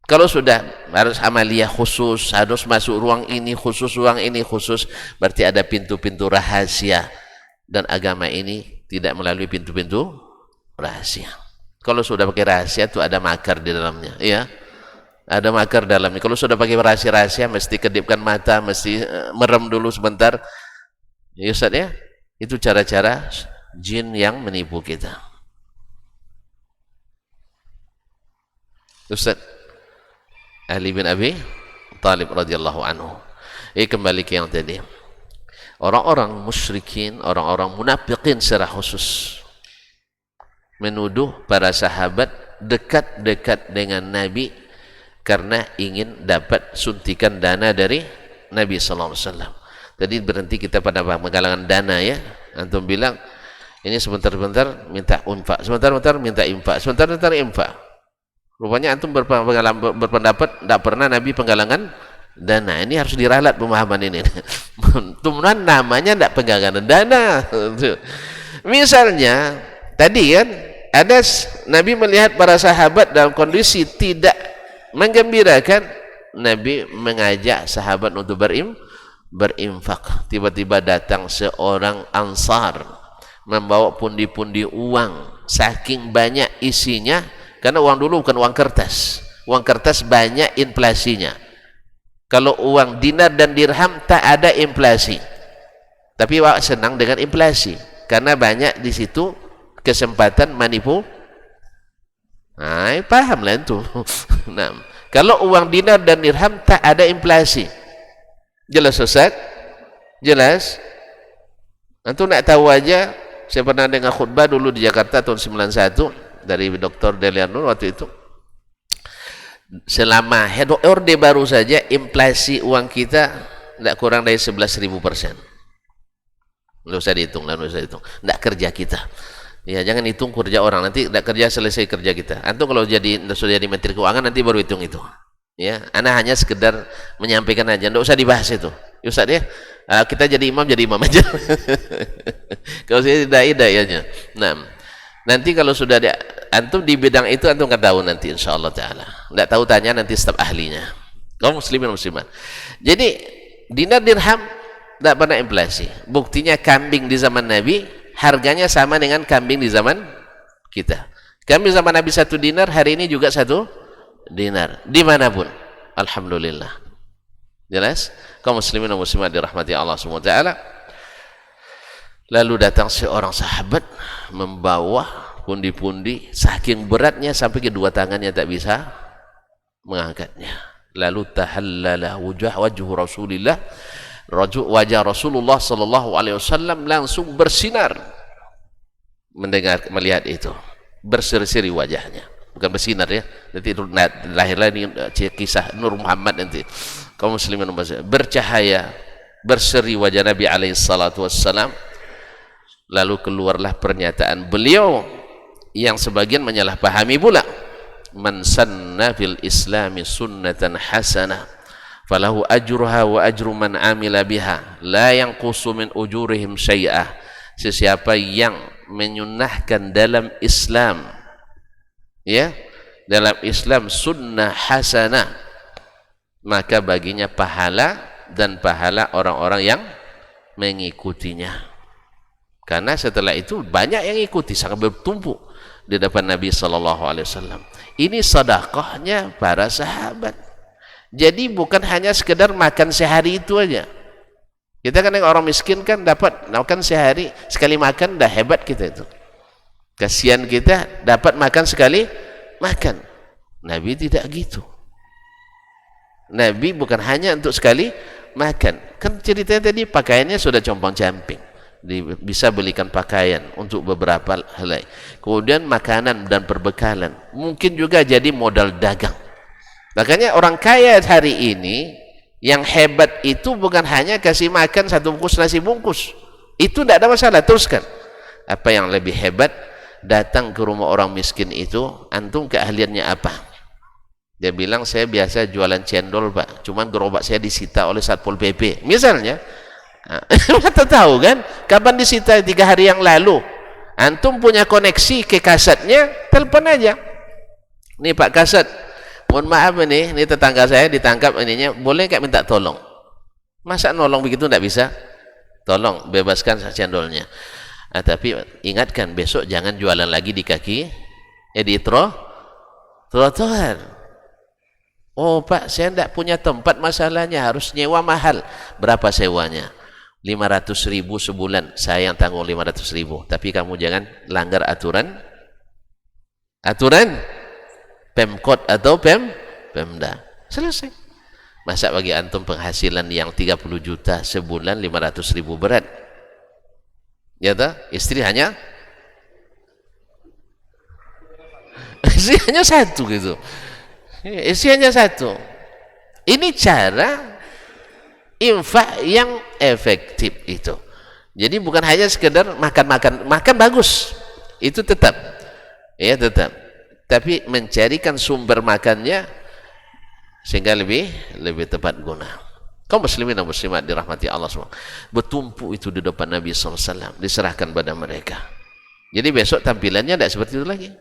Kalau sudah harus amaliyah khusus, harus masuk ruang ini khusus, ruang ini khusus, berarti ada pintu-pintu rahasia, dan agama ini tidak melalui pintu-pintu rahasia. Kalau sudah pakai rahasia itu ada makar di dalamnya, ya, ada makar dalamnya. Kalau sudah pakai rahasia-rahasia, mesti kedipkan mata, mesti merem dulu sebentar, ya Ustaz ya. Itu cara-cara jin yang menipu kita. Ustaz Ali bin Abi Talib radhiyallahu anhu. Kembali ke yang tadi. Orang-orang musyrikin, orang-orang munafikin secara khusus menuduh para sahabat dekat-dekat dengan Nabi karena ingin dapat suntikan dana dari Nabi sallallahu alaihi wasallam. Tadi berhenti kita pada penggalangan dana ya. Antum bilang ini sebentar-bentar minta infak, sebentar-bentar minta infak, sebentar-bentar infak. Rupanya antum berpendapat tidak pernah Nabi penggalangan dana. Ini harus diralat pemahaman ini. Teman namanya tidak penggalangan dana. Misalnya tadi kan ada Nabi melihat para sahabat dalam kondisi tidak menggembirakan, Nabi mengajak sahabat untuk berinfak. Tiba-tiba datang seorang Ansar membawa pundi-pundi uang, saking banyak isinya, karena uang dulu bukan uang kertas banyak inflasinya. Kalau uang dinar dan dirham tak ada inflasi, tapi wak senang dengan inflasi karena banyak di situ kesempatan manipu. Nah, paham lah itu. Nah, kalau uang dinar dan dirham tak ada inflasi. Jelas Ustaz? Jelas? Antum nak tahu aja, saya pernah dengar khutbah dulu di Jakarta tahun 91 dari Dr. Delianur waktu itu. Selama head orde baru saja inflasi uang kita tidak kurang dari 11.000%. Nggak usah dihitung, tidak kerja kita. Ya jangan hitung kerja orang, nanti tidak kerja selesai kerja kita. Antum kalau sudah jadi Menteri Keuangan nanti baru hitung itu. Ya, ana hanya sekedar menyampaikan aja, tidak usah dibahas itu. Ya Ustaz ya, kita jadi imam aja. Kalau saya dai-dainya. Nah, nanti kalau sudah antum di bidang itu antum akan tahu nanti insyaallah taala. Tidak tahu tanya nanti staf ahlinya. Kaum muslimin dan muslimat. Jadi dinar dirham tidak pernah inflasi. Buktinya kambing di zaman Nabi harganya sama dengan kambing di zaman kita. Kambing zaman Nabi 1 dinar, hari ini juga 1 dinar dimanapun. Alhamdulillah. Jelas? Kaum muslimin dan muslimat dirahmati Allah SWT. Lalu datang seorang sahabat membawa pundi-pundi, saking beratnya sampai kedua tangannya tak bisa mengangkatnya. Lalu tahallala wajhu Rasulillah, wajah Rasulullah sallallahu alaihi wasallam langsung bersinar melihat itu, berseri-seri wajahnya, bukan bersinar ya, nanti itu lahirlah ini kisah Nur Muhammad nanti. Kaum muslimin bercahaya, berseri wajah Nabi alaihi salatu wassalam. Lalu keluarlah pernyataan beliau yang sebagian menyalahpahami pula, man sanna fil islami sunnatan hasanah falahu ajruha wa ajru man amila biha la yanqusu min ujurihim syai'ah. Sesiapa yang menyunnahkan dalam Islam, ya, dalam Islam sunnah hasanah, maka baginya pahala dan pahala orang-orang yang mengikutinya. Karena setelah itu banyak yang ikuti, sangat bertumpuk di depan Nabi sallallahu alaihi wasallam. Ini sedekahnya para sahabat. Jadi bukan hanya sekedar makan sehari itu aja. Kita kan yang orang miskin kan dapat makan sehari, sekali makan dah hebat kita itu. Kasihan kita dapat makan sekali makan. Nabi tidak gitu. Nabi bukan hanya untuk sekali makan. Kan ceritanya tadi pakaiannya sudah compang-camping. Bisa belikan pakaian untuk beberapa helai, kemudian makanan dan perbekalan, mungkin juga jadi modal dagang. Makanya orang kaya hari ini yang hebat itu bukan hanya kasih makan 1 bungkus nasi bungkus, itu tidak ada masalah, teruskan. Apa yang lebih hebat, datang ke rumah orang miskin itu, antum keahliannya apa? Dia bilang, saya biasa jualan cendol pak, cuman gerobak saya disita oleh Satpol PP misalnya. Kita tahu kan kapan disita, 3 hari yang lalu. Antum punya koneksi ke kasetnya, telepon aja. Nih Pak Kaset, mohon maaf ini tetangga saya ditangkap ininya, boleh nggak minta tolong? Masa nolong begitu nggak bisa? Tolong bebaskan cendolnya. Tapi ingatkan besok jangan jualan lagi di kaki, di trotoar. Oh Pak, saya tidak punya tempat, masalahnya harus nyewa mahal. Berapa sewanya? 500.000 sebulan, saya yang tanggung 500.000, tapi kamu jangan langgar aturan Pemkot atau Pemda. Selesai. Masa bagi antum penghasilan yang 30 juta sebulan 500.000 berat? Ya toh? Istri hanya satu gitu. Istri hanya satu. Ini cara infak yang efektif itu. Jadi bukan hanya sekedar makan bagus, itu tetap, ya tetap. Tapi mencarikan sumber makannya sehingga lebih tepat guna. Kaum muslimin dan muslimat dirahmati Allah semua, bertumpuk itu di depan Nabi SAW, diserahkan pada mereka. Jadi besok tampilannya tidak seperti itu lagi.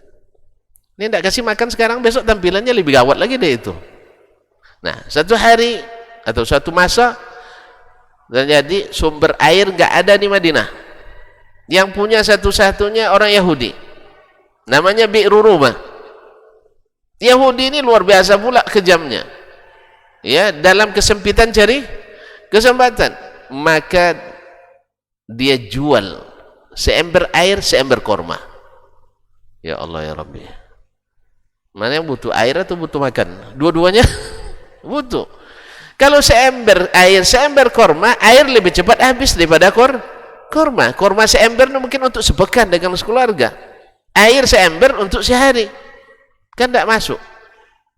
Ini tidak kasih makan sekarang, besok tampilannya lebih gawat lagi deh itu. Nah, satu hari atau satu masa terjadi sumber air nggak ada di Madinah. Yang punya satu-satunya orang Yahudi, namanya Bi'ru Rumah. Yahudi ini luar biasa pula kejamnya, ya, dalam kesempitan cari kesempatan, maka dia jual seember air seember korma. Ya Allah ya Rabbi, mana yang butuh air atau butuh makan? Dua-duanya butuh. Kalau seember air seember korma, air lebih cepat habis daripada korma. Korma seember mungkin untuk sepekan dengan sekeluarga, air seember untuk sehari, kan tidak masuk.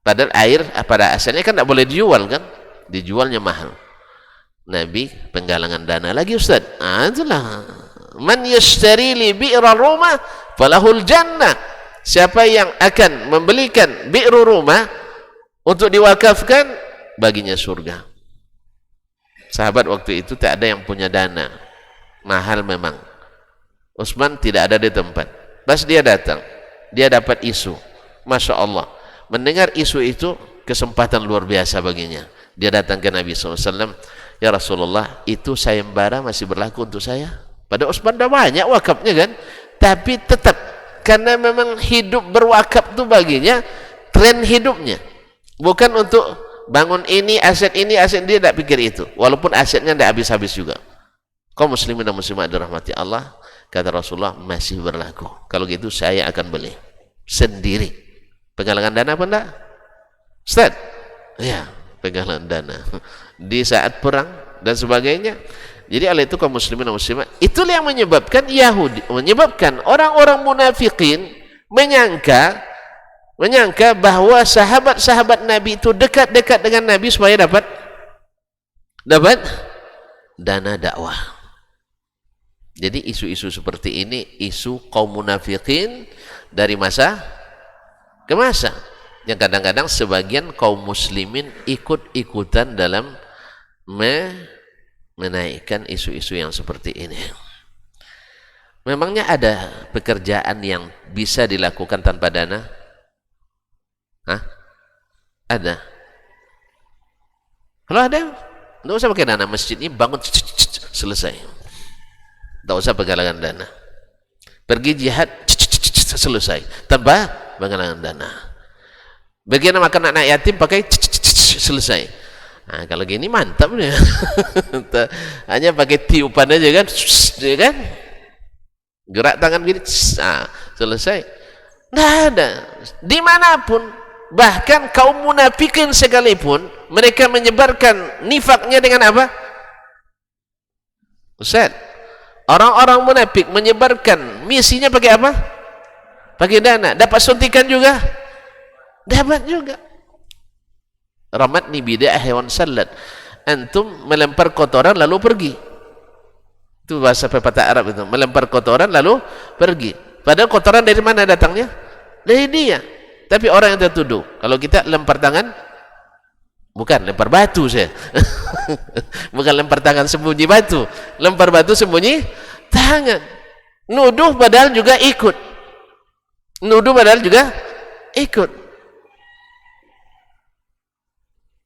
Padahal air pada asalnya kan tidak boleh dijual, kan dijualnya mahal. Nabi penggalangan dana lagi Ustaz. Itulah man yashtari li bi'ra rumah falahul jannah. Siapa yang akan membelikan bi'ru rumah untuk diwakafkan, baginya surga. Sahabat waktu itu tak ada yang punya dana, mahal memang. Utsman tidak ada di tempat. Pas dia datang, dia dapat isu. Masya Allah, mendengar isu itu kesempatan luar biasa baginya. Dia datang ke Nabi SAW, ya Rasulullah, itu sayembara masih berlaku untuk saya. Pada Utsman dah banyak wakafnya kan, tapi tetap karena memang hidup berwakaf itu baginya tren hidupnya, bukan untuk bangun ini aset dia tidak pikir itu, walaupun asetnya tidak habis-habis juga. Kaum muslimin dan muslimat dirahmati Allah, kata Rasulullah, masih berlaku. Kalau gitu saya akan beli sendiri. Penggalangan dana apa enggak? Ustaz? Ya, penggalangan dana di saat perang dan sebagainya. Jadi oleh itu kaum muslimin dan muslimat, itulah yang menyebabkan menyebabkan orang-orang munafikin menyangka bahwa sahabat-sahabat Nabi itu dekat-dekat dengan Nabi supaya dapat dana dakwah. Jadi isu-isu seperti ini isu kaum munafikin dari masa ke masa, yang kadang-kadang sebagian kaum muslimin ikut-ikutan dalam menaikkan isu-isu yang seperti ini. Memangnya ada pekerjaan yang bisa dilakukan tanpa dana? Hah? Ada. Kalau ada, tidak usah pakai dana. Masjid ini bangun selesai, tidak usah penggalangan dana. Pergi jihad selesai tanpa penggalangan dana. Bagaimana makan anak yatim pakai selesai. Nah, kalau gini mantap nih. Hanya pakai tiupan aja kan, ya kan? Gerak tangan gini, selesai. Nggak ada. Dimanapun, bahkan kaum munafikin sekalipun, mereka menyebarkan nifaknya dengan apa? Ustaz, orang-orang munafik menyebarkan misinya pakai apa? Pakai dana. Dapat suntikan juga? Dapat juga. Ramatni bid'ah hewan salat, antum melempar kotoran lalu pergi. Itu bahasa pepatah Arab itu, melempar kotoran lalu pergi. Padahal kotoran dari mana datangnya? Dari dia. Tapi orang yang tertuduh, kalau kita lempar tangan, bukan lempar batu saya. Bukan lempar tangan sembunyi batu, lempar batu sembunyi tangan. Nuduh padahal juga ikut. Ikut.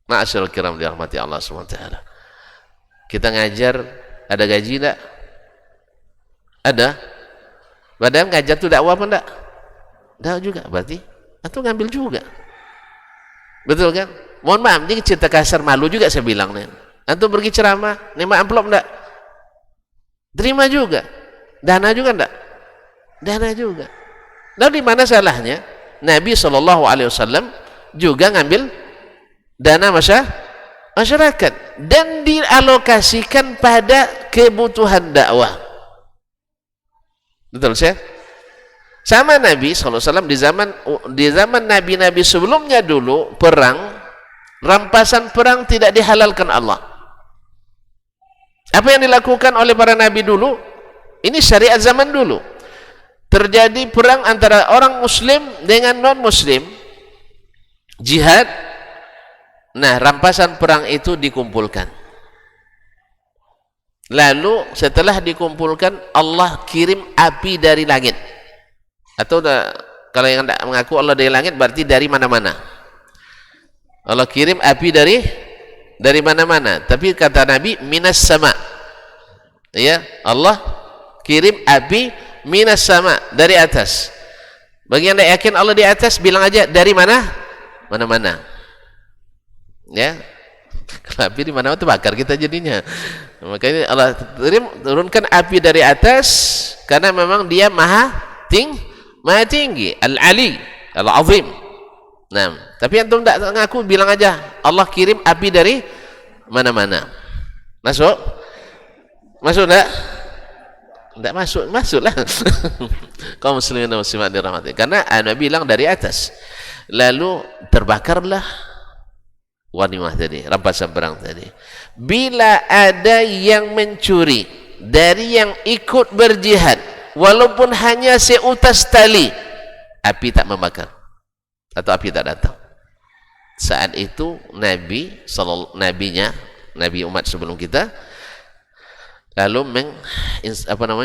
Ma'asyiral kiram dirahmati Allah SWT. Kita ngajar ada gaji enggak? Ada. Padahal ngajar itu dakwah apa enggak? Dakwah juga, berarti atau ngambil juga. Betul kan? Mohon maaf, ini cerita kasar, malu juga saya bilang nih. Antum pergi ceramah, nerima amplop enggak? Terima juga. Dana juga enggak? Dana juga. Lalu di mana salahnya? Nabi SAW juga ngambil dana masyarakat dan dialokasikan pada kebutuhan dakwah. Betul saya? Sama Nabi SAW di zaman Nabi-Nabi sebelumnya dulu, rampasan perang tidak dihalalkan Allah. Apa yang dilakukan oleh para Nabi dulu? Ini syariat zaman dulu. Terjadi perang antara orang Muslim dengan non-Muslim, jihad. Nah, rampasan perang itu dikumpulkan. Lalu setelah dikumpulkan, Allah kirim api dari langit. Atau kalau yang tidak mengaku Allah dari langit, berarti dari mana-mana. Allah kirim api dari mana-mana. Tapi kata Nabi, minas sama. Ya, Allah kirim api minas sama, dari atas. Bagi yang tidak yakin Allah di atas, bilang aja dari mana? Mana-mana. Ya, kalau api di mana itu bakar kita jadinya. Makanya Allah turunkan api dari atas karena memang dia maha tinggi, al-ali, al-azim. Nah, tapi antum tidak ngaku, bilang aja Allah kirim api dari mana-mana. Masuk enggak? Tidak masuklah. Kaum muslimin dan muslimat dirahmati. Karena Nabi bilang dari atas. Lalu terbakarlah ghanimah tadi, rampasan perang tadi. Bila ada yang mencuri dari yang ikut berjihad, walaupun hanya seutas tali, api tak membakar atau api tak datang. Saat itu Nabi umat sebelum kita lalu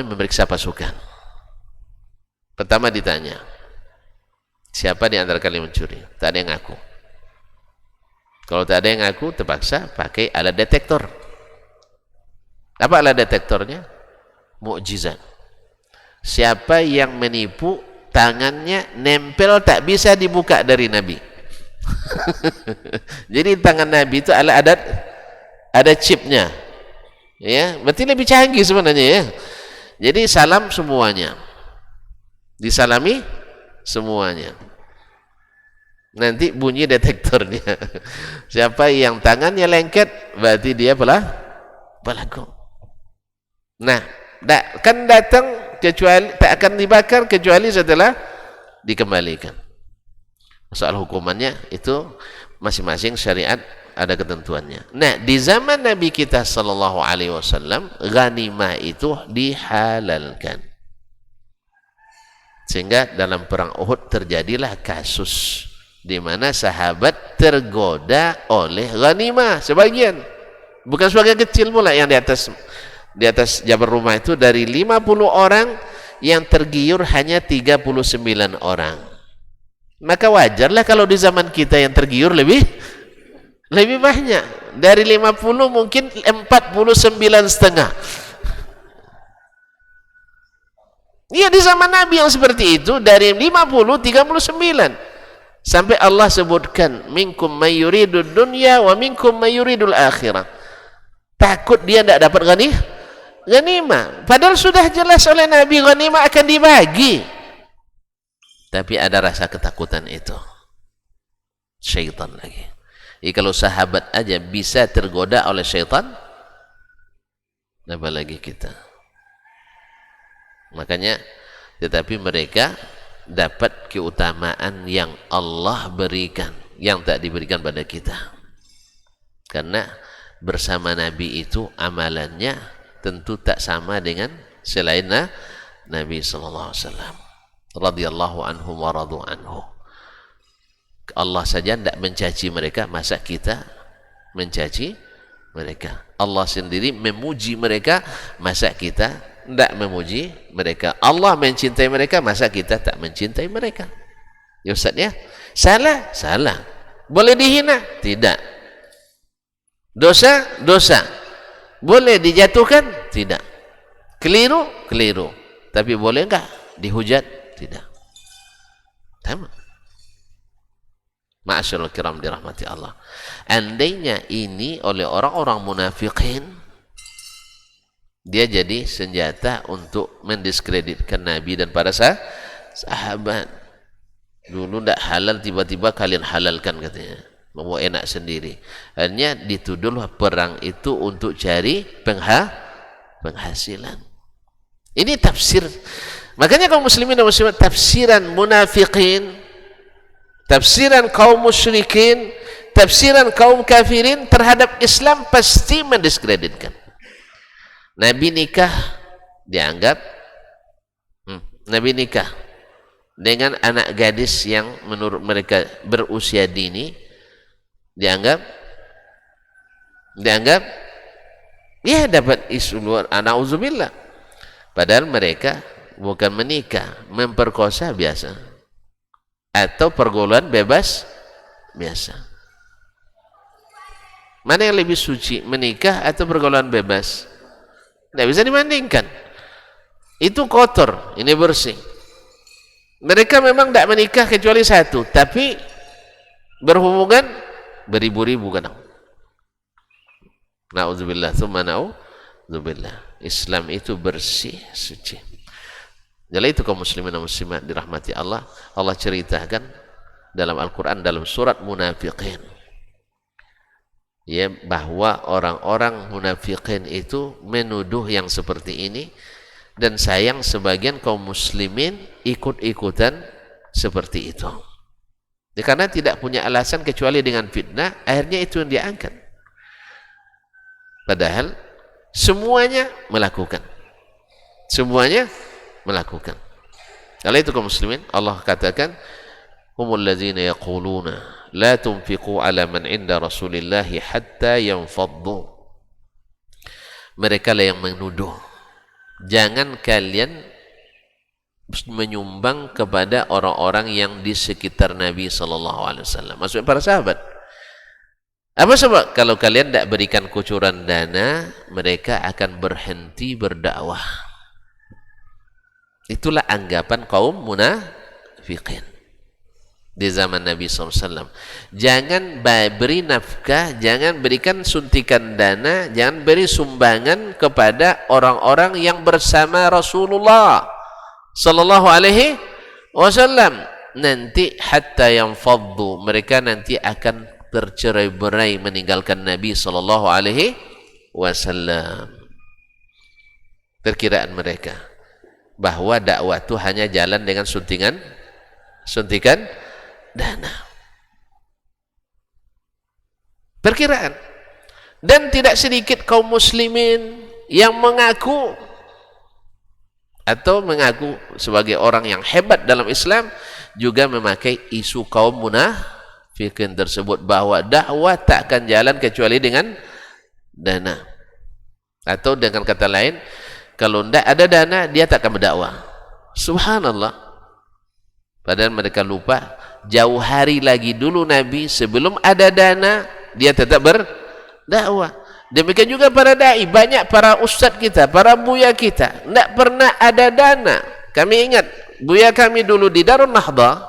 memeriksa pasukan. Pertama ditanya, siapa di antara kalian mencuri? Tak ada yang ngaku. Kalau tak ada yang ngaku, terpaksa pakai alat detektor. Apa alat detektornya? Mukjizat. Siapa yang menipu, tangannya nempel tak bisa dibuka dari Nabi. Jadi tangan Nabi itu ada chipnya. Ya, berarti lebih canggih sebenarnya ya. Jadi salam semuanya. Disalami semuanya. Nanti bunyi detektornya. Siapa yang tangannya lengket, berarti dia pelaku. Nah, kan datang kecuali tak akan dibakar kecuali setelah dikembalikan. Soal hukumannya itu masing-masing syariat ada ketentuannya. Nah, di zaman Nabi kita sallallahu alaihi wasallam, ghanimah itu dihalalkan. Sehingga dalam perang Uhud terjadilah kasus di mana sahabat tergoda oleh ghanimah sebagian. Bukan sebagian kecil pula yang di atas Jabal Rumah itu, dari 50 orang yang tergiur hanya 39 orang. Maka wajarlah kalau di zaman kita yang tergiur lebih banyak. Dari 50 mungkin 49,5. Iya, di zaman Nabi yang seperti itu, dari 50 39. Sampai Allah sebutkan, minkum mayyuridud dunya wa minkum mayyuridul akhirah. Takut dia tidak dapat ghanimah. Padahal sudah jelas oleh Nabi ghanimah akan dibagi. Tapi ada rasa ketakutan itu. Syaitan lagi. Jadi kalau sahabat aja bisa tergoda oleh syaitan, apalagi kita. Makanya, tetapi mereka dapat keutamaan yang Allah berikan, yang tak diberikan pada kita. Karena bersama Nabi itu amalannya tentu tak sama dengan selain Nabi sallallahu alaihi wasallam. Radhiyallahu anhum wa radu anhu. Allah saja tidak mencaci mereka, masa kita mencaci mereka? Allah sendiri memuji mereka, masa kita tidak memuji mereka? Allah mencintai mereka, masa kita tak mencintai mereka? Ya Ustaz ya, salah. Boleh dihina? Tidak. Dosa. Boleh dijatuhkan? Tidak. Keliru. Tapi boleh enggak dihujat? Tidak. Sama. Ma'asyiral kiram dirahmati Allah. Andainya ini oleh orang-orang munafikin, dia jadi senjata untuk mendiskreditkan Nabi dan para sahabat. Dulu tidak halal, tiba-tiba kalian halalkan katanya. Mau enak sendiri. Hanya dituduh perang itu untuk cari penghasilan. Ini tafsir. Makanya kaum muslimin dan muslimat, tafsiran munafikin, tafsiran kaum musyrikin, tafsiran kaum kafirin terhadap Islam pasti mendiskreditkan. Nabi nikah dianggap Nabi nikah dengan anak gadis yang menurut mereka berusia dini, dianggap ya dapat isu luar, na'udzubillah. Padahal mereka bukan menikah, memperkosa biasa, atau pergaulan bebas biasa. Mana yang lebih suci, menikah atau pergaulan bebas? Tidak bisa dibandingkan. Itu kotor, ini bersih. Mereka memang tidak menikah kecuali satu, tapi berhubungan beribu-ribu kadang. Na'udzubillah, tsumma na'udzubillah. Islam itu bersih, suci. Jadi itu kaum muslimin dan muslimat dirahmati Allah. Allah ceritakan dalam Al-Quran, dalam surat Munafiqin, ya, bahwa orang-orang munafiqin itu menuduh yang seperti ini, dan sayang sebagian kaum muslimin ikut-ikutan seperti itu. Ya, karena tidak punya alasan kecuali dengan fitnah, akhirnya itu yang diangkat. Padahal semuanya melakukan. Kalau itu kaum muslimin, Allah katakan, humul ladzina yaquluna la tunfiqu ala man inda rasulillahi hatta yanfaddu. Mereka lah yang menuduh, jangan kalian menyumbang kepada orang-orang yang di sekitar Nabi sallallahu alaihi wasallam, maksudnya para sahabat. Apa sebab? Kalau kalian tidak berikan kucuran dana, mereka akan berhenti berdakwah. Itulah anggapan kaum munafikin di zaman Nabi SAW. Jangan beri nafkah, jangan berikan suntikan dana, jangan beri sumbangan kepada orang-orang yang bersama Rasulullah Sallallahu Alaihi Wasallam. Nanti hatta yang faddu, mereka nanti akan tercerai-berai meninggalkan Nabi Sallallahu Alaihi Wasallam. Perkiraan mereka bahwa dakwah itu hanya jalan dengan suntikan dana. Perkiraan. Dan tidak sedikit kaum muslimin yang mengaku sebagai orang yang hebat dalam Islam juga memakai isu kaum munafikin tersebut bahwa dakwah tak akan jalan kecuali dengan dana. Atau dengan kata lain, kalau tidak ada dana dia tak akan berdakwah. Subhanallah. Padahal mereka lupa jauh hari lagi dulu Nabi sebelum ada dana dia tetap berdakwah. Demikian juga para dai, banyak para ustaz kita, para buya kita tidak pernah ada dana. Kami ingat buya kami dulu di Darun Nahdah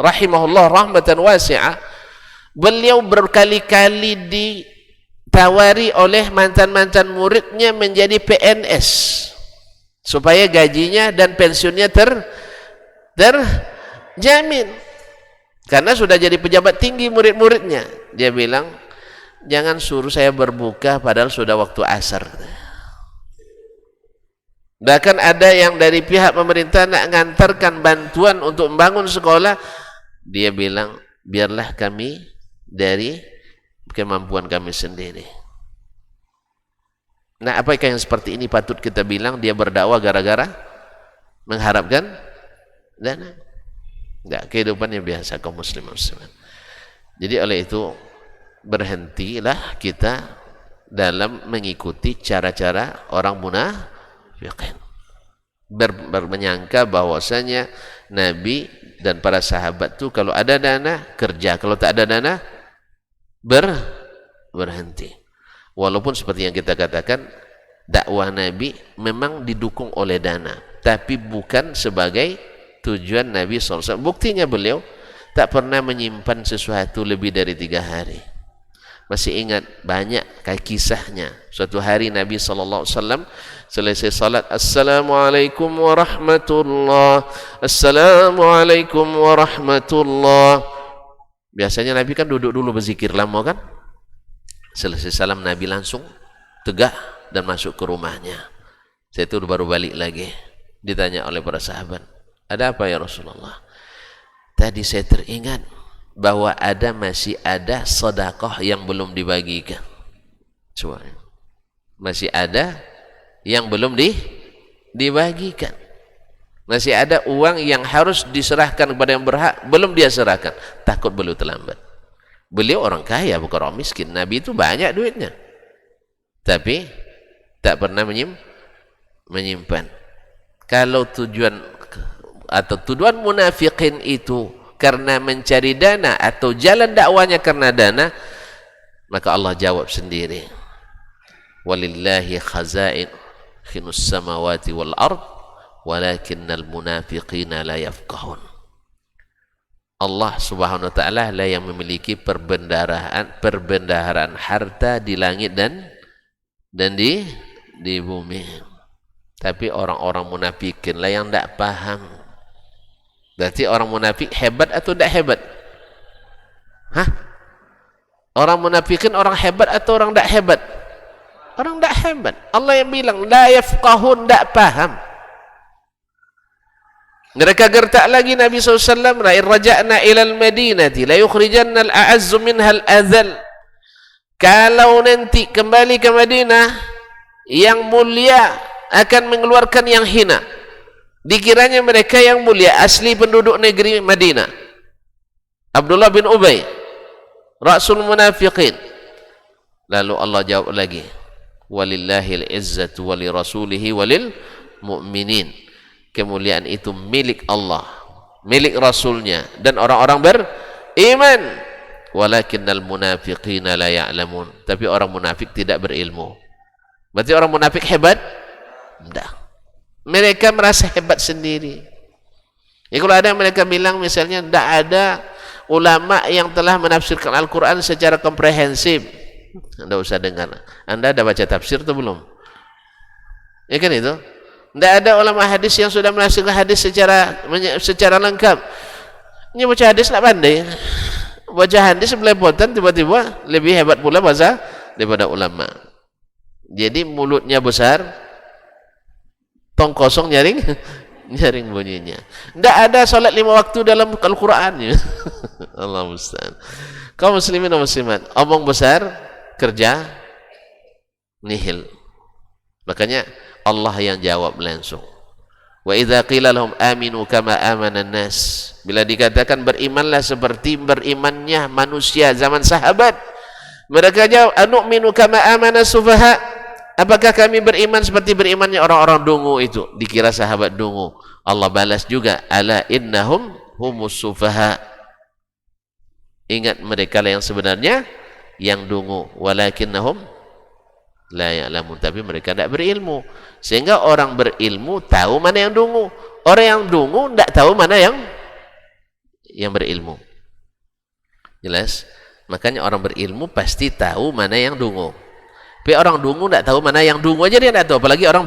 rahimahullah rahmatan wasi'ah, beliau berkali-kali ditawari oleh mantan-mantan muridnya menjadi PNS supaya gajinya dan pensiunnya terjamin, karena sudah jadi pejabat tinggi murid-muridnya. Dia bilang, jangan suruh saya berbuka padahal sudah waktu asar. Bahkan ada yang dari pihak pemerintah nak mengantarkan bantuan untuk membangun sekolah, dia bilang, biarlah kami dari kemampuan kami sendiri. Nah, apakah yang seperti ini patut kita bilang dia berdakwah gara-gara mengharapkan dana? Enggak, kehidupannya biasa kaum muslimin. Jadi oleh itu berhentilah kita dalam mengikuti cara-cara orang munafikin. Menyangka bahwasanya Nabi dan para sahabat itu kalau ada dana kerja, kalau tak ada dana berhenti. Walaupun seperti yang kita katakan, dakwah Nabi memang didukung oleh dana, tapi bukan sebagai tujuan Nabi SAW. Buktinya beliau tak pernah menyimpan sesuatu lebih dari 3 hari. Masih ingat banyak kisahnya. Suatu hari Nabi SAW selesai salat, Assalamualaikum warahmatullah, Assalamualaikum warahmatullah. Biasanya Nabi kan duduk dulu berzikir lama kan. Selesai salam Nabi langsung tegak dan masuk ke rumahnya. Saya itu baru balik lagi. Ditanya oleh para sahabat, ada apa ya Rasulullah? Tadi saya teringat bahwa masih ada sedekah yang belum dibagikan. Coba. Masih ada yang belum dibagikan. Masih ada uang yang harus diserahkan kepada yang berhak, belum dia serahkan. Takut beliau terlambat. Beliau orang kaya, bukan orang miskin. Nabi itu banyak duitnya, tapi tak pernah menyimpan. Kalau tujuan munafikin itu karena mencari dana atau jalan dakwanya karena dana, maka Allah jawab sendiri, walillahi khazain khinus samawati wal ard walakinnal munafiqina la yafqahun. Allah subhanahu wa ta'ala lah yang memiliki perbendaharaan harta di langit dan di bumi. Tapi orang-orang munafikin lah yang tidak paham. Berarti orang munafik hebat atau tidak hebat? Hah? Orang munafikin orang hebat atau orang tidak hebat? Orang tidak hebat. Allah yang bilang la yafqahun, tidak paham. Mereka gertak lagi Nabi SAW, la irja'na ilal madinati la yukhrijanna al-a'azzu minha al-adhal. Kalau nanti kembali ke Madinah, yang mulia akan mengeluarkan yang hina. Dikiranya mereka yang mulia, asli penduduk negeri Madinah. Abdullah bin Ubay, Rasul Munafiqin. Lalu Allah jawab lagi, walillahil izzatu wali rasulihi walil mu'minin. Kemuliaan itu milik Allah, milik Rasulnya dan orang-orang beriman. walakinnal munafiqina la ya'lamun. Tapi orang munafik tidak berilmu. Berarti orang munafik hebat? Tidak. Mereka merasa hebat sendiri. Ya, kalau ada mereka bilang misalnya tidak ada ulama yang telah menafsirkan Al-Quran secara komprehensif, Anda usah dengar. Anda ada baca tafsir atau belum? Ya kan itu? Tidak ada ulama hadis yang sudah menafsirkan hadis secara lengkap. Ini baca hadis tak pandai. Baca hadis belepotan, tiba-tiba lebih hebat pula bahasa daripada ulama. Jadi mulutnya besar, tong kosong nyaring bunyinya. Tidak ada solat 5 waktu dalam Al-Quran. Allah musta'an. Kaum muslimin dan muslimat, omong besar, kerja nihil. Makanya Allah yang jawab langsung. Wa idza qila lahum aminu kama amana an-nas. Bila dikatakan berimanlah seperti berimannya manusia zaman sahabat, mereka jawab anu'minu kama amana sufaha. Apakah kami beriman seperti berimannya orang-orang dungu itu? Dikira sahabat dungu. Allah balas juga, ala innahum humus sufaha. Ingat mereka lah yang sebenarnya yang dungu, walakinnahum la ya'lamun, tapi mereka tidak berilmu. Sehingga orang berilmu tahu mana yang dungu, orang yang dungu tidak tahu mana yang berilmu. Jelas? Makanya orang berilmu pasti tahu mana yang dungu. Tapi orang dungu tidak tahu mana yang dungu aja dia tidak tahu, apalagi orang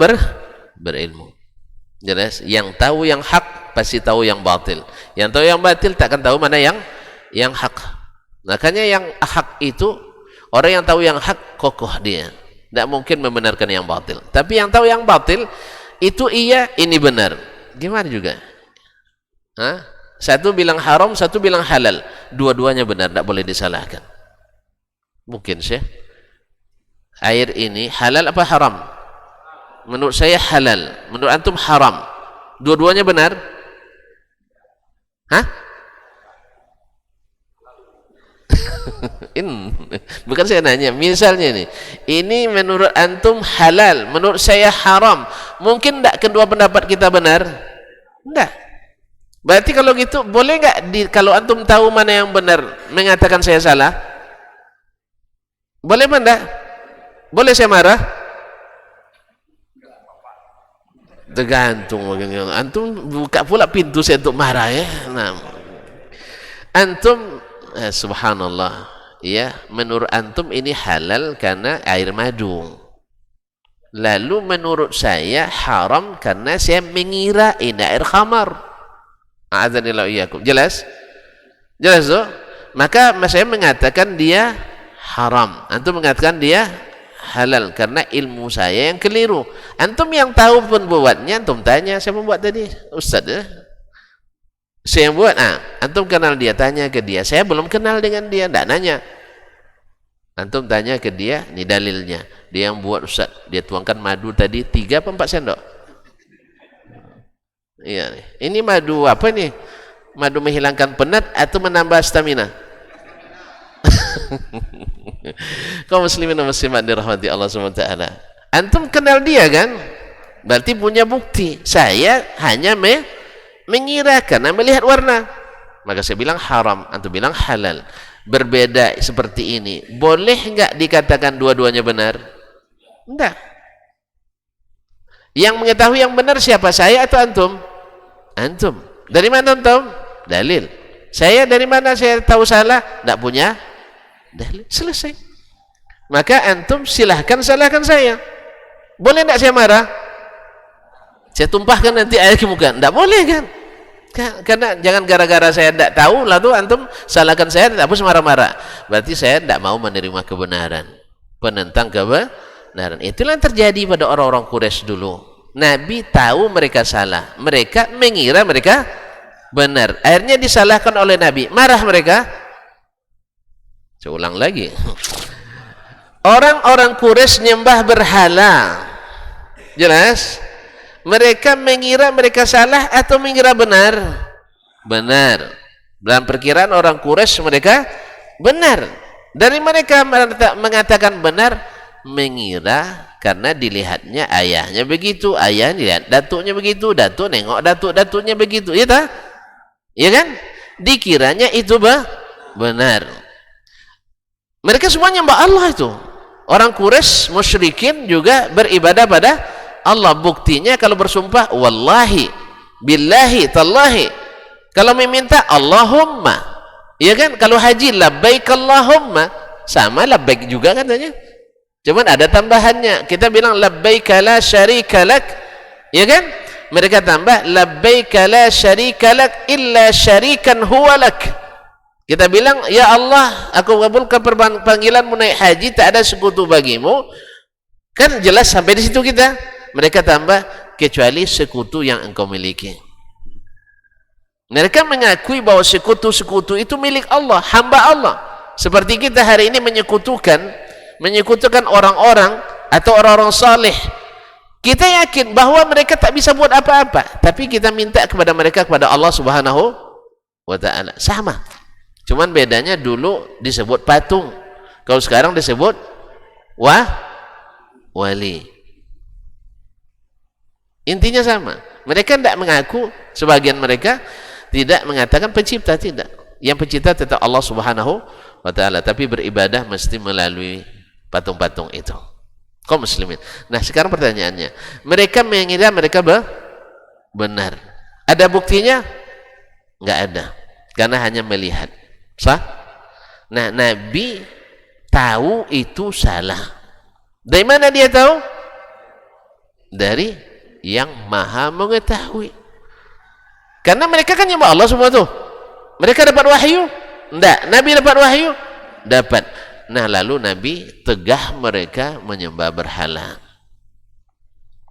berilmu. Jelas? Yang tahu yang hak pasti tahu yang batil. Yang tahu yang batil takkan tahu mana yang hak. Makanya yang hak itu, orang yang tahu yang hak kokoh dia, tidak mungkin membenarkan yang batil. Tapi yang tahu yang batil itu iya, ini benar. Gimana juga? Hah? Satu bilang haram, satu bilang halal. Dua-duanya benar, tidak boleh disalahkan. Mungkin sih. Air ini halal apa haram? Menurut saya halal, menurut antum haram. Dua-duanya benar? Hah? Bukan saya nanya, misalnya nih, ini menurut antum halal, menurut saya haram. Mungkin tidak kedua pendapat kita benar? Tidak. Berarti kalau gitu boleh nggak kalau antum tahu mana yang benar mengatakan saya salah? Boleh apa enggak? Boleh saya marah? Tergantung. Antum buka pula pintu saya untuk marah ya. Nah, antum subhanallah ya, menurut antum ini halal karena air madu, lalu menurut saya haram karena saya mengira ini air khamar. A'adzanillahu iyyakum. Jelas? Jelas tuh? Maka saya mengatakan dia haram, antum mengatakan dia halal karena ilmu saya yang keliru. Antum yang tahu pembuatnya, antum tanya, siapa membuat tadi? Ustaz ya? Saya yang buat, antum kenal dia, tanya ke dia. Saya belum kenal dengan dia, tidak nanya. Antum tanya ke dia, ini dalilnya. Dia yang buat Ustaz, dia tuangkan madu tadi 3 apa 4 sendok. Iya, ini madu apa nih? Madu menghilangkan penat atau menambah stamina? Kaum muslimin dan muslimat dirahmati Allah SWT. Antum kenal dia kan? Berarti punya bukti. Saya hanya mengira karena melihat warna. Maka saya bilang haram, antum bilang halal. Berbeda seperti ini, boleh enggak dikatakan dua-duanya benar? Enggak. Yang mengetahui yang benar siapa, saya atau antum? Antum. Dari mana antum? Dalil. Saya dari mana saya tahu salah? Enggak punya dalil. Selesai. Maka antum silahkan salahkan saya. Boleh enggak saya marah? Saya tumpahkan nanti air ke muka? Enggak boleh kan? Karena jangan gara-gara saya tidak tahu lalu antum salahkan saya, terus marah-marah. Berarti saya tidak mau menerima kebenaran, penentang kebenaran. Itulah yang terjadi pada orang-orang Quraisy dulu. Nabi tahu mereka salah, mereka mengira mereka benar, akhirnya disalahkan oleh Nabi. Marah mereka. Saya ulang lagi, orang-orang Quraisy nyembah berhala. Jelas? Mereka mengira mereka salah atau mengira benar? Benar. Dalam perkiraan orang Quraisy mereka benar. Dari mereka mengatakan benar, mengira karena dilihatnya ayahnya begitu, ayah lihat datuknya begitu, datuk nengok datuknya begitu, ya tak? Ya kan? Dikiranya itu benar. Mereka semua nyembah Allah itu. Orang Quraisy musyrikin juga beribadah pada Allah. Buktinya kalau bersumpah wallahi, billahi, tallahi. Kalau meminta Allahumma. Iya kan? Kalau haji labbaik Allahumma. Sama labbaik juga katanya. Cuman ada tambahannya. Kita bilang labbaik la syarika lak. Iya kan? Mereka tambah labbaik la syarika lak illa syarikan huwa lak. Kita bilang, ya Allah, aku kabulkan panggilanmu naik haji, tak ada sekutu bagimu. Kan jelas sampai di situ kita. Mereka tambah, kecuali sekutu yang engkau miliki. Mereka mengakui bahwa sekutu-sekutu itu milik Allah, hamba Allah. Seperti kita hari ini menyekutukan orang-orang atau orang-orang saleh. Kita yakin bahwa mereka tak bisa buat apa-apa, tapi kita minta kepada mereka, kepada Allah Subhanahu wa ta'ala. Sama. Cuman bedanya dulu disebut patung, kalau sekarang disebut wali. Intinya sama. Mereka tidak mengaku, sebagian mereka tidak mengatakan pencipta, tidak. Yang pencipta tetap Allah Subhanahu wa ta'ala, tapi beribadah mesti melalui patung-patung itu. Kaum muslimin. Nah, sekarang pertanyaannya, mereka mengira mereka benar. Ada buktinya? Enggak ada. Karena hanya melihat. Sah? Nah, Nabi tahu itu salah. Dari mana dia tahu? Dari yang maha mengetahui. Karena mereka kan nyembah Allah semua tuh. Mereka dapat wahyu? Enggak. Nabi dapat wahyu? Dapat. Nah, lalu Nabi tegah mereka menyembah berhala.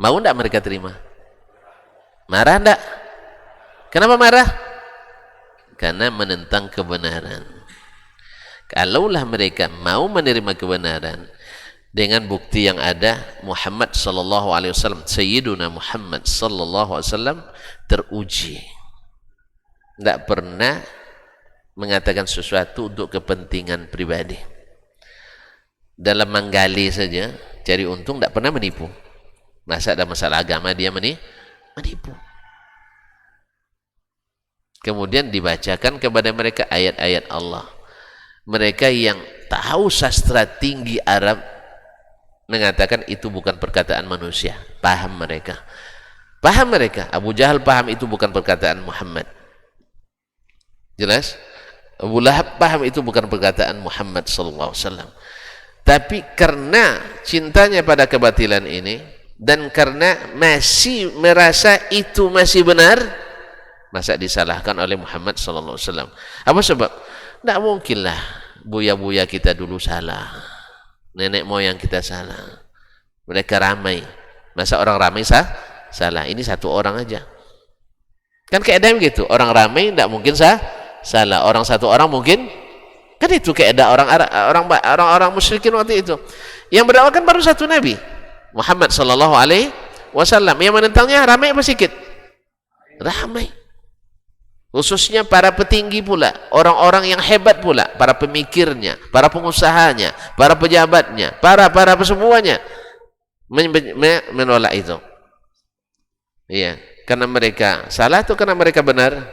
Mau enggak mereka terima? Marah enggak? Kenapa marah? Karena menentang kebenaran. Kalaulah mereka mau menerima kebenaran dengan bukti yang ada, Muhammad sallallahu alaihi wasallam, Sayyiduna Muhammad sallallahu alaihi wasallam teruji. Tidak pernah mengatakan sesuatu untuk kepentingan pribadi. Dalam menggali saja, cari untung, tidak pernah menipu. Masa ada masalah agama dia menipu. Kemudian dibacakan kepada mereka ayat-ayat Allah. Mereka yang tahu sastra tinggi Arab mengatakan itu bukan perkataan manusia. Paham mereka. Abu Jahal paham itu bukan perkataan Muhammad. Jelas? Abu Lahab paham itu bukan perkataan Muhammad sallallahu alaihi wasallam. Tapi karena cintanya pada kebatilan ini dan karena masih merasa itu masih benar, masa disalahkan oleh Muhammad sallallahu alaihi wasallam. Apa sebab? Tidak mungkinlah buya-buya kita dulu salah, nenek moyang kita salah, mereka ramai. Masa orang ramai salah? Ini satu orang aja. Kan keadaan gitu, orang ramai tidak mungkin salah, orang satu orang mungkin. Kan itu keadaan orang musyrikin waktu itu. Yang berdakwakan baru satu Nabi Muhammad sallallahu alaihi wasallam. Yang menentangnya ramai apa sedikit? Ramai. Khususnya para petinggi pula, orang-orang yang hebat pula, para pemikirnya, para pengusahanya, para pejabatnya, para semuanya menolak itu. Iya, karena mereka salah atau karena mereka benar?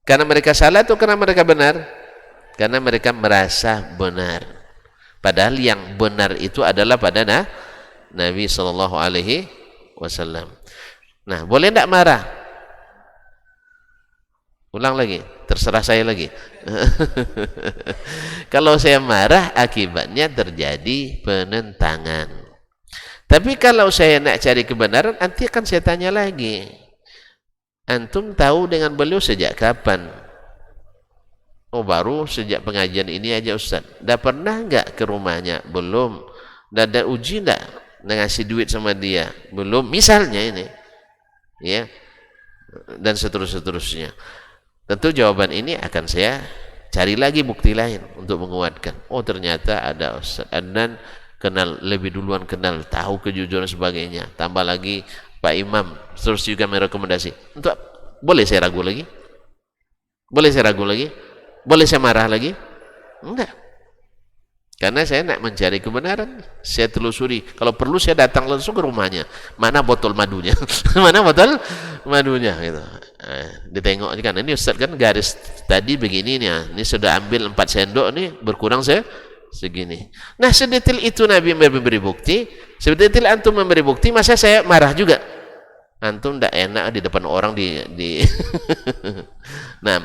Karena mereka salah atau karena mereka benar? Karena mereka merasa benar. Padahal yang benar itu adalah pada Nabi sallallahu alaihi wasallam. Nah, boleh tidak marah? Ulang lagi, terserah saya lagi. Kalau saya marah, akibatnya terjadi penentangan. Tapi kalau saya nak cari kebenaran, nanti akan saya tanya lagi. Antum tahu dengan beliau sejak kapan? Oh, baru sejak pengajian ini aja Ustaz. Dah pernah enggak ke rumahnya? Belum. Dah ada uji enggak ngasih duit sama dia? Belum. Misalnya ini. Ya. Dan seterusnya. Tentu jawaban ini akan saya cari lagi bukti lain untuk menguatkan. Oh, ternyata ada Ustaz Adnan kenal lebih duluan, kenal, tahu kejujuran sebagainya. Tambah lagi Pak Imam terus juga merekomendasi. Untuk boleh saya ragu lagi? Boleh saya ragu lagi? Boleh saya marah lagi? Enggak. Karena saya nak mencari kebenaran, saya telusuri. Kalau perlu saya datang langsung ke rumahnya. Mana botol madunya? Mana botol madunya? Gitu. Ditengok kan, ini Ustaz kan garis tadi begini nih. Ini sudah ambil 4 sendok nih, berkurang segini. Nah, sedetil itu Nabi memberi bukti. Sedetil antum memberi bukti, masa saya marah juga? Antum tidak enak di depan orang di Nah,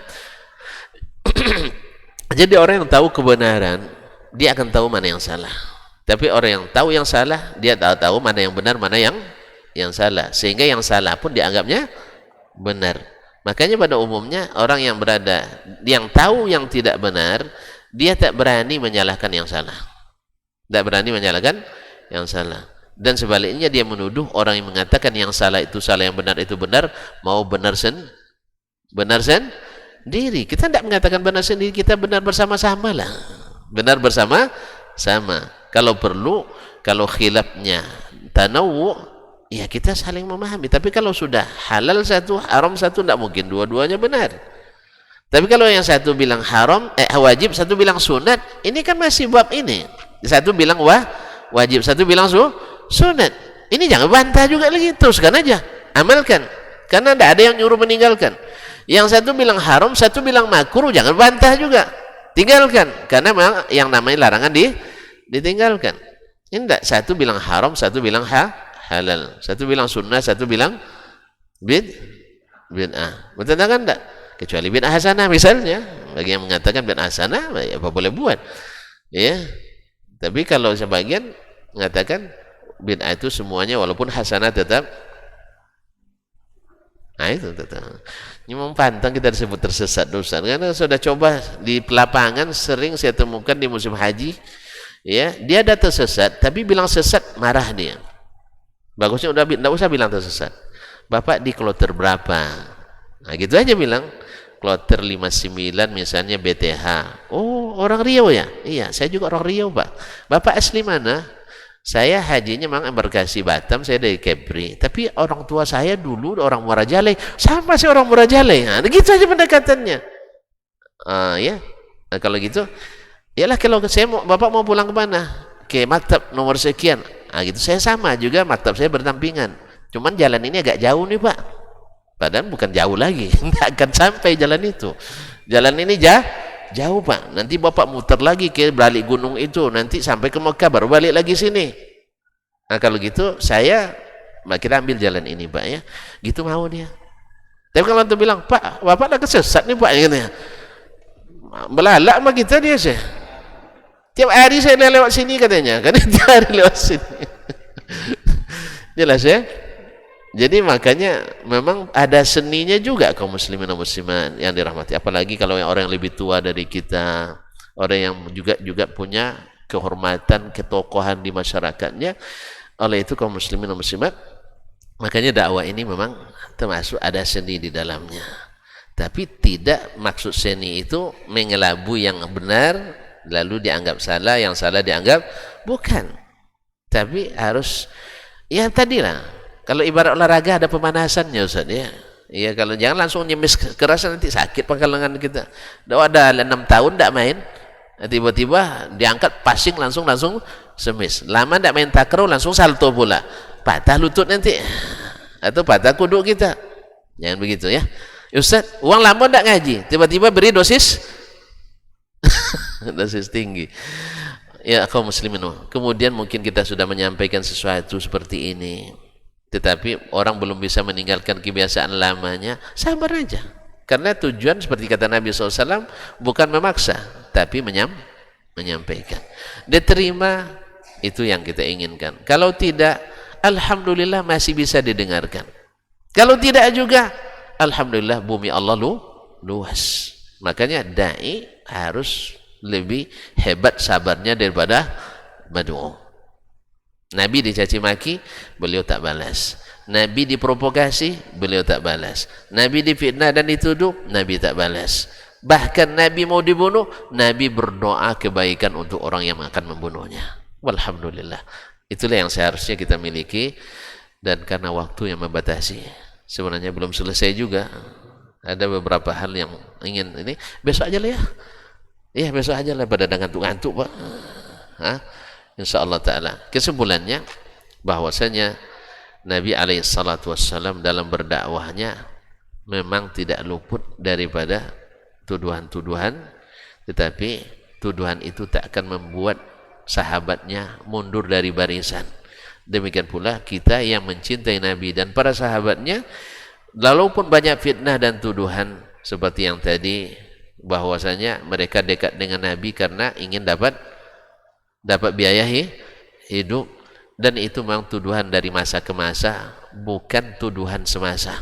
jadi orang yang tahu kebenaran, dia akan tahu mana yang salah. Tapi orang yang tahu yang salah, dia tahu mana yang benar, mana yang salah. Sehingga yang salah pun dianggapnya benar. Makanya pada umumnya orang yang tahu yang tidak benar, dia tak berani menyalahkan yang salah. Tak berani menyalahkan yang salah. Dan sebaliknya dia menuduh orang yang mengatakan yang salah itu salah, yang benar itu benar, mau benar sendiri. Kita tidak mengatakan benar sendiri, kita benar bersama-sama lah. Benar bersama-sama. Kalau perlu, kalau khilafnya tanawu, ya kita saling memahami. Tapi kalau sudah halal satu, haram satu, tidak mungkin dua-duanya benar. Tapi kalau yang satu bilang haram, wajib, satu bilang sunat, ini kan masih bab ini. Satu bilang wajib, satu bilang sunat. Ini jangan bantah juga lagi, teruskan aja, amalkan. Karena tidak ada yang nyuruh meninggalkan. Yang satu bilang haram, satu bilang makruh, jangan bantah juga, tinggalkan. Karena memang yang namanya larangan ditinggalkan. Ini tidak, satu bilang haram, satu bilang halal, satu bilang sunnah, satu bilang bid'ah. Betul kan tidak? Kecuali bid'ah hasanah misalnya. Bagi yang mengatakan bid'ah hasanah, ya apa boleh buat. Ya. Tapi kalau sebagian mengatakan bid'ah itu semuanya walaupun hasanah tetap. Nah itu tetap. Ini pantang kita disebut tersesat dosa. Karena sudah coba di lapangan, sering saya temukan di musim haji, ya, dia ada tersesat, tapi bilang sesat marah dia. Bagusnya udah tidak usah bilang tersesat. Bapak di kloter berapa? Nah gitu aja bilang. Kloter 59 misalnya BTH. Oh, orang Riau ya? Iya, saya juga orang Riau, Pak. Bapak asli mana? Saya hajinya memang embarkasi Batam, saya dari Kepri. Tapi orang tua saya dulu orang Muara Jalai. Sama saya orang Muara Jalai. Nah, gitu aja pendekatannya. Ya. Nah, kalau gitu, yalah kalau saya Bapak mau pulang ke mana? Ke maktab nomor sekian. Nah, gitu saya sama juga, maktab saya berdampingan. Cuman jalan ini agak jauh nih, Pak. Padahal bukan jauh lagi, tidak akan sampai jalan itu. Jalan ini jauh, Pak. Nanti Bapak muter lagi ke balik gunung itu, nanti sampai ke Mekah baru balik lagi sini. Nah kalau gitu kita ambil jalan ini, Pak, ya. Gitu mau dia. Tapi kalau antum bilang, Pak, Bapak dah kesesat nih, Pak, gitu ya. Belalak sama kita dia sih. Tiap hari saya lewat sini katanya, kan tiap hari lewat sini. Jelas ya. Jadi makanya memang ada seninya juga kaum muslimin dan muslimat yang dirahmati. Apalagi kalau orang yang lebih tua dari kita, orang yang juga punya kehormatan, ketokohan di masyarakatnya. Oleh itu kaum muslimin dan muslimat, makanya dakwah ini memang termasuk ada seni di dalamnya. Tapi tidak maksud seni itu mengelabui yang benar lalu dianggap salah, yang salah dianggap bukan. Tapi harus ya tadilah. Kalau ibarat olahraga ada pemanasannya, Ustaz, ya. Iya, kalau jangan langsung nyemis keras nanti sakit pangkalan kita. Ada 6 tahun tidak main, tiba-tiba diangkat passing langsung semis. Lama tidak main takraw langsung salto pula. Patah lutut nanti. Atau patah kuduk kita. Jangan begitu ya. Ustaz, uang lama tidak ngaji, tiba-tiba beri dosis dosis tinggi. Ya kaum muslimin. Kemudian mungkin kita sudah menyampaikan sesuatu seperti ini. Tetapi orang belum bisa meninggalkan kebiasaan lamanya, sabar aja. Karena tujuan seperti kata Nabi SAW bukan memaksa, tapi menyampaikan. Diterima, itu yang kita inginkan. Kalau tidak, alhamdulillah masih bisa didengarkan. Kalau tidak juga, alhamdulillah bumi Allah luas. Makanya dai harus lebih hebat sabarnya daripada mad'u. Nabi dicaci maki, beliau tak balas. Nabi diprovokasi, beliau tak balas. Nabi difitnah dan dituduh, Nabi tak balas. Bahkan Nabi mau dibunuh, Nabi berdoa kebaikan untuk orang yang akan membunuhnya. Walhamdulillah. Itulah yang seharusnya kita miliki. Dan karena waktu yang membatasi, sebenarnya belum selesai juga. Ada beberapa hal yang ingin ini. Besok aja lah ya. Iya besok aja lah, pada ngantuk-ngantuk, Pak. Insyaallah taala. Kesimpulannya bahwasanya Nabi SAW dalam berdakwahnya memang tidak luput daripada tuduhan-tuduhan, tetapi tuduhan itu tak akan membuat sahabatnya mundur dari barisan. Demikian pula kita yang mencintai Nabi dan para sahabatnya, walaupun banyak fitnah dan tuduhan seperti yang tadi, bahwasanya mereka dekat dengan Nabi karena ingin dapat biaya hidup, dan itu memang tuduhan dari masa ke masa, bukan tuduhan semasa,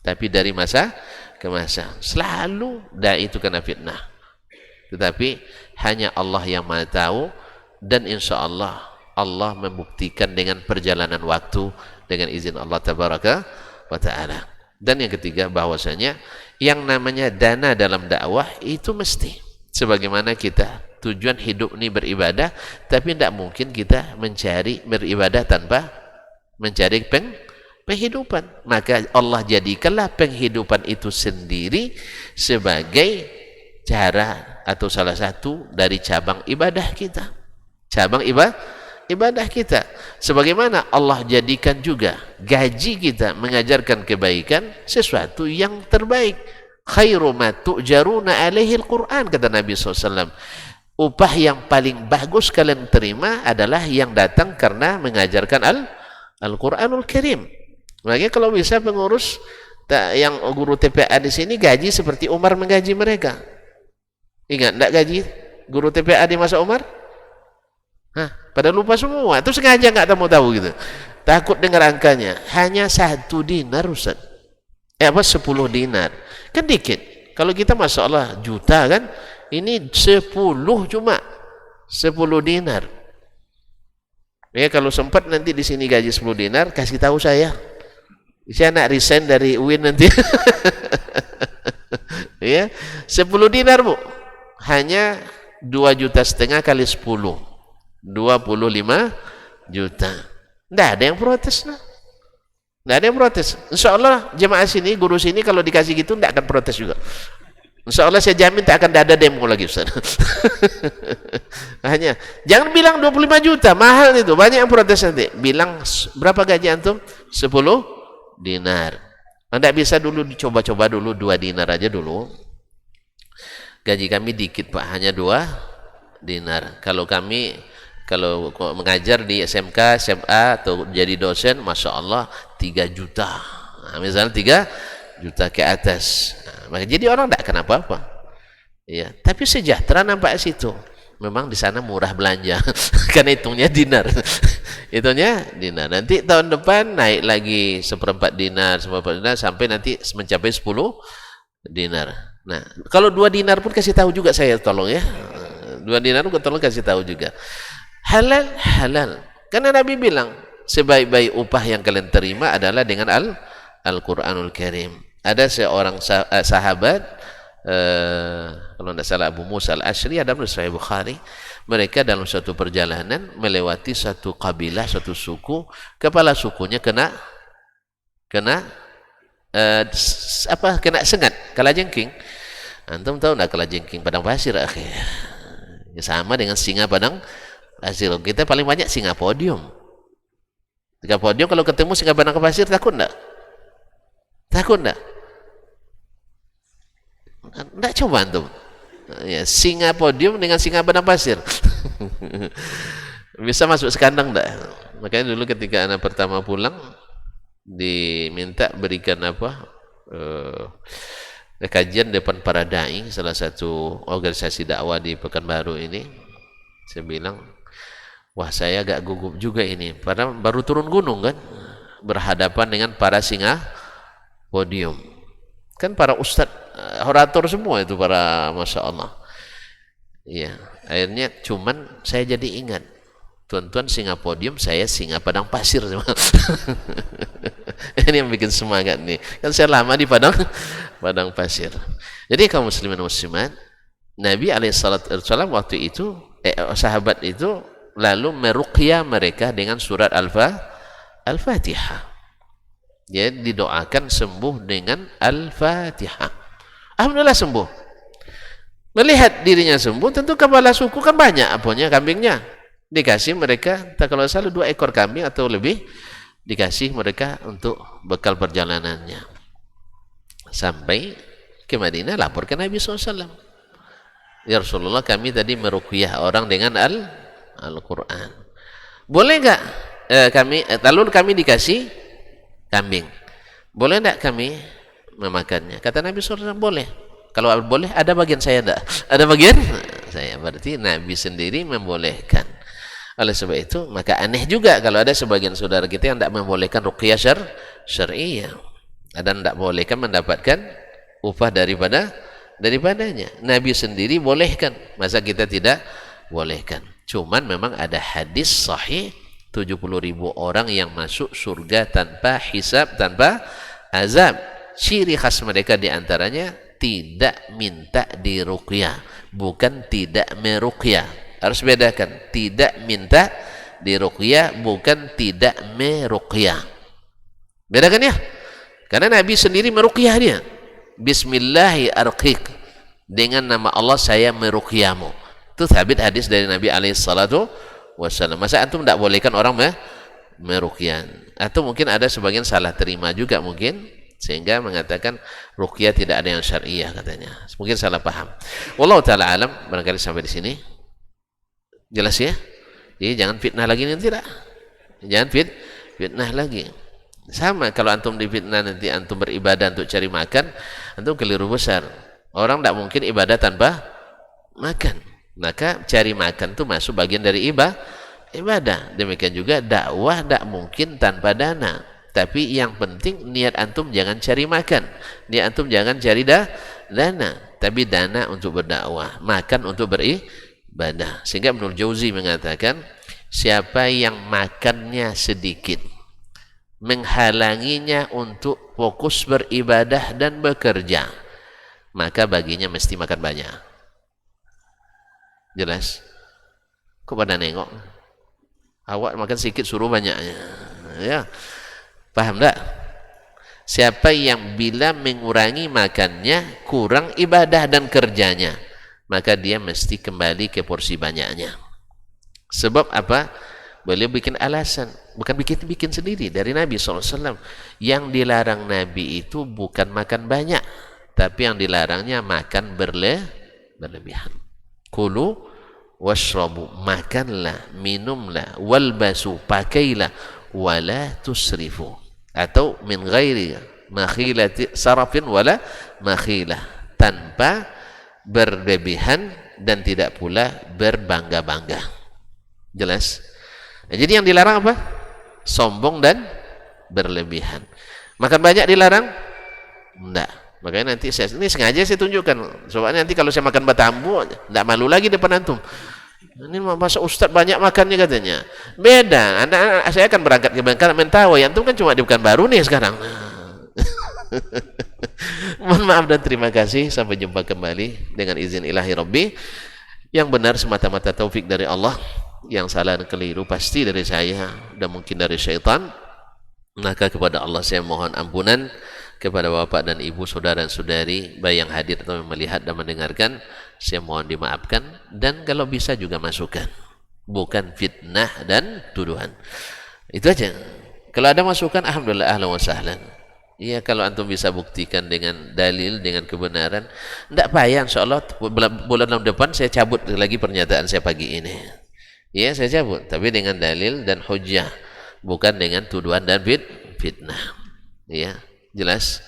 tapi dari masa ke masa. Selalu dai itu kena fitnah, tetapi hanya Allah yang Maha tahu, dan insya Allah Allah membuktikan dengan perjalanan waktu dengan izin Allah tabaraka wa taala. Dan yang ketiga, bahwasanya yang namanya dana dalam dakwah itu mesti, sebagaimana kita tujuan hidup ini beribadah, tapi tidak mungkin kita mencari beribadah tanpa mencari penghidupan. Maka Allah jadikanlah penghidupan itu sendiri sebagai cara atau salah satu dari cabang ibadah kita. Cabang ibadah kita. Sebagaimana Allah jadikan juga gaji kita mengajarkan kebaikan sesuatu yang terbaik. Khairu ma tu'jaruna alaihi al-Quran, kata Nabi SAW. Upah yang paling bagus kalian terima adalah yang datang karena mengajarkan Al-Quranul Karim. Makanya kalau bisa pengurus yang guru TPA di sini gaji seperti Umar menggaji mereka. Ingat enggak gaji guru TPA di masa Umar? Pada lupa semua. Itu sengaja enggak tahu gitu. Takut dengar angkanya. Hanya 1 dinar Ustaz. 10 dinar. Kan dikit. Kalau kita Masya Allah juta kan, ini 10 cuma 10 dinar. Ya, kalau sempat nanti di sini gaji 10 dinar, kasih tahu saya. Saya nak resign dari UIN nanti. Ya, 10 dinar Bu. Hanya 2,5 juta kali 10. 25 juta. Tidak ada yang protes nah. Tidak ada yang protes. Insya Allah jemaah sini, guru sini kalau dikasih gitu tidak akan protes juga. Insya Allah saya jamin tak akan ada demo lagi Ustaz. Hanya jangan bilang 25 juta, mahal itu, banyak yang protes nanti. Bilang berapa gaji antum? 10 dinar. Anda bisa dulu dicoba-coba dulu 2 dinar aja dulu. Gaji kami dikit Pak, hanya 2 dinar. Kalau mengajar di SMK, SMA atau jadi dosen, Masya Allah 3 juta. Nah, misalnya 3 juta ke atas. Nah, jadi orang tidak kenapa apa. Ya, tapi sejahtera nampak situ. Memang di sana murah belanja, karena hitungnya dinar. Hitungnya dinar. Nanti tahun depan naik lagi 1/4 dinar, 1/4 dinar sampai nanti mencapai 10 dinar. Nah, kalau 2 dinar pun kasih tahu juga saya, tolong ya. 2 dinar pun tolong kasih tahu juga. Halal. Karena Nabi bilang sebaik-baik upah yang kalian terima adalah dengan Al-Quranul Karim. Ada seorang sahabat, kalau tidak salah Abu Musa al-Ashri, ada dalam Sahih Bukhari, mereka dalam suatu perjalanan melewati satu kabilah, satu suku, kepala sukunya kena sengat, kalajengking. Antum tahu tidak kalajengking padang pasir akhir? Ya, sama dengan singa padang pasir. Kita paling banyak singa podium. Jika podium kalau ketemu singa padang pasir, takut enggak? Takut enggak? Enggak, coba antum. Ya, singa podium dengan singa padang pasir. Bisa masuk sekandang enggak? Makanya dulu ketika anak pertama pulang diminta berikan kajian depan para dai, salah satu organisasi dakwah di Pekanbaru ini. Saya bilang, wah saya agak gugup juga ini, padahal baru turun gunung kan, berhadapan dengan para singa podium, kan para ustadz orator semua itu, para Masya Allah. Ya, akhirnya cuman saya jadi ingat, tuan-tuan singa podium, saya singa padang pasir. Ini yang bikin semangat nih, kan saya lama di padang pasir. Jadi kaum muslimin muslimat, Nabi alaihissalam waktu itu sahabat itu lalu meruqyah mereka dengan surat Al-Fatihah. Ya, didoakan sembuh dengan Al-Fatihah. Alhamdulillah sembuh. Melihat dirinya sembuh, tentu kepala suku kan banyak apanya, kambingnya. Dikasih mereka, tak kalau salah 2 ekor kambing atau lebih, dikasih mereka untuk bekal perjalanannya. Sampai ke Madinah, lapor ke Nabi SAW. Ya Rasulullah, kami tadi meruqyah orang dengan Al-Quran. Boleh enggak lalu kami dikasih kambing. Boleh enggak kami memakannya? Kata Nabi SAW, boleh. Kalau boleh, ada bagian saya enggak? Ada bagian saya. Berarti Nabi sendiri membolehkan. Oleh sebab itu, maka aneh juga kalau ada sebagian saudara kita yang tidak membolehkan ruqyah syar'iyah. Dan tidak bolehkan mendapatkan upah daripadanya. Nabi sendiri bolehkan. Masa kita tidak bolehkan? Cuman memang ada hadis sahih 70.000 orang yang masuk surga tanpa hisab, tanpa azab. Ciri khas mereka diantaranya tidak minta diruqyah, bukan tidak meruqyah. Harus bedakan, tidak minta diruqyah, bukan tidak meruqyah. Bedakan ya? Karena Nabi sendiri meruqyah dia. Bismillahi arqiq, dengan nama Allah saya meruqyahmu. Itu sabit hadis dari Nabi SAW. Masa antum tidak bolehkan orang meruqyah? Atau mungkin ada sebagian salah terima juga mungkin, sehingga mengatakan ruqyah tidak ada yang syariah katanya. Mungkin salah paham. Wallahu ta'ala alam. Barangkali sampai di sini jelas ya. Jadi jangan fitnah lagi nanti, tidak. Jangan fitnah lagi. Sama kalau antum difitnah nanti antum beribadah untuk cari makan, antum keliru besar. Orang tidak mungkin ibadah tanpa makan. Maka cari makan itu masuk bagian dari ibadah. Demikian juga dakwah tidak mungkin tanpa dana. Tapi yang penting niat antum jangan cari makan. Niat antum jangan cari dana. Tapi dana untuk berdakwah, makan untuk beribadah. Sehingga Ibnu Jauzi mengatakan, siapa yang makannya sedikit menghalanginya untuk fokus beribadah dan bekerja, maka baginya mesti makan banyak. Jelas? Kok pada nengok? Awak makan sedikit suruh banyaknya. Ya. Paham tak? Siapa yang bila mengurangi makannya, kurang ibadah dan kerjanya, maka dia mesti kembali ke porsi banyaknya. Sebab apa? Beliau bikin alasan, bukan bikin sendiri, dari Nabi SAW. Yang dilarang Nabi itu bukan makan banyak, tapi yang dilarangnya makan berlebihan. Kulu washrabu, makanlah, minumlah, walbasu, pakailah, wala tusrifu, atau min ghairi makhilati sarafin wala makhilah, tanpa berlebihan dan tidak pula berbangga-bangga. Jelas? Nah, jadi yang dilarang apa? Sombong dan berlebihan. Makan banyak dilarang? Enggak. Makanya nanti ini sengaja saya tunjukkan. Soalnya nanti kalau saya makan batambu, enggak malu lagi depan antum. Ini masa Ustaz banyak makannya katanya. Beda. Saya akan berangkat ke Bangka Mentawai. Antum kan cuma di Pekanbaru nih sekarang. Mohon maaf dan terima kasih. Sampai jumpa kembali dengan izin ilahi Rabbi. Yang benar semata-mata taufik dari Allah. Yang salah dan keliru pasti dari saya dan mungkin dari syaitan. Maka kepada Allah saya mohon ampunan. Kepada bapak dan ibu, saudara dan saudari, baik yang hadir atau melihat dan mendengarkan, saya mohon dimaafkan. Dan kalau bisa juga masukan, bukan fitnah dan tuduhan. Itu aja. Kalau ada masukan, alhamdulillah, ahlan wa sahlan. Iya, kalau antum bisa buktikan dengan dalil, dengan kebenaran, tidak payah, insyaAllah bulan depan saya cabut lagi pernyataan saya pagi ini. Iya, saya cabut, tapi dengan dalil dan hujjah, bukan dengan tuduhan dan fitnah. Iya, jelas?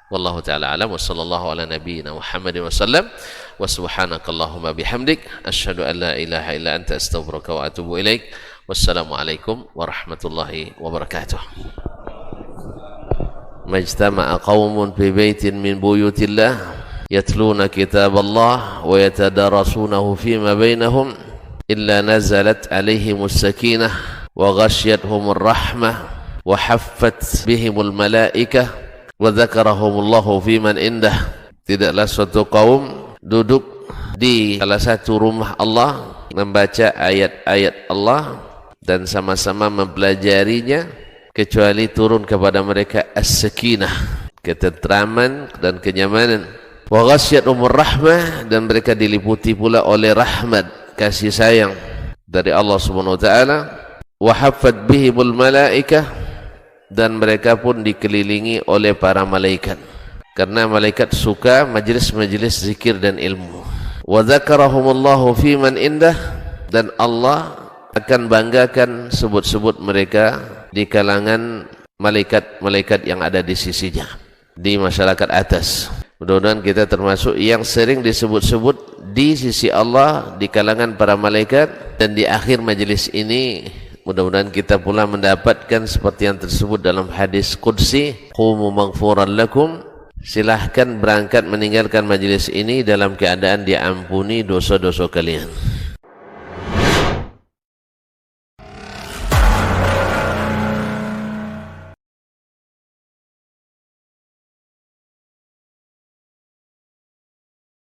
Wallahu ta'ala alam, wa sallallahu ala nabiyyina Muhammadin wa sallam, wa subhanakallahumma bihamdik, asyhadu an la ilaha illa anta astaghfiruka wa atubu ilaik. Wassalamualaikum warahmatullahi wabarakatuh. Majtama'a qaumun fi baitin min buyutillah yatluna kitaballah wa yatadarasunahu fima bainahum illa nazalat alaihimus sakinah wa ghashiyatuhumur rahmah wa haffat bihimul malaikah wa dzakarahumullahu fiman indah. Tidaklah suatu kaum duduk di salah satu rumah Allah membaca ayat-ayat Allah dan sama-sama mempelajarinya, kecuali turun kepada mereka as-sakinah, ketentraman dan kenyamanan, wa ghasyiyatuhumur rahmah, dan mereka diliputi pula oleh rahmat, kasih sayang, dari Allah Subhanahu wa taala, wa haffat bihimul malaikah, dan mereka pun dikelilingi oleh para malaikat, karena malaikat suka majlis-majlis zikir dan ilmu. Wa dzakarahumullahu fi man indah, dan Allah akan banggakan sebut-sebut mereka di kalangan malaikat-malaikat yang ada di sisinya, di masyarakat atas. Mudah-mudahan kita termasuk yang sering disebut-sebut di sisi Allah, di kalangan para malaikat, dan di akhir majlis ini mudah-mudahan kita pula mendapatkan seperti yang tersebut dalam hadis qudsi, qumu maghfuran lakum, silahkan berangkat meninggalkan majlis ini dalam keadaan diampuni dosa-dosa kalian.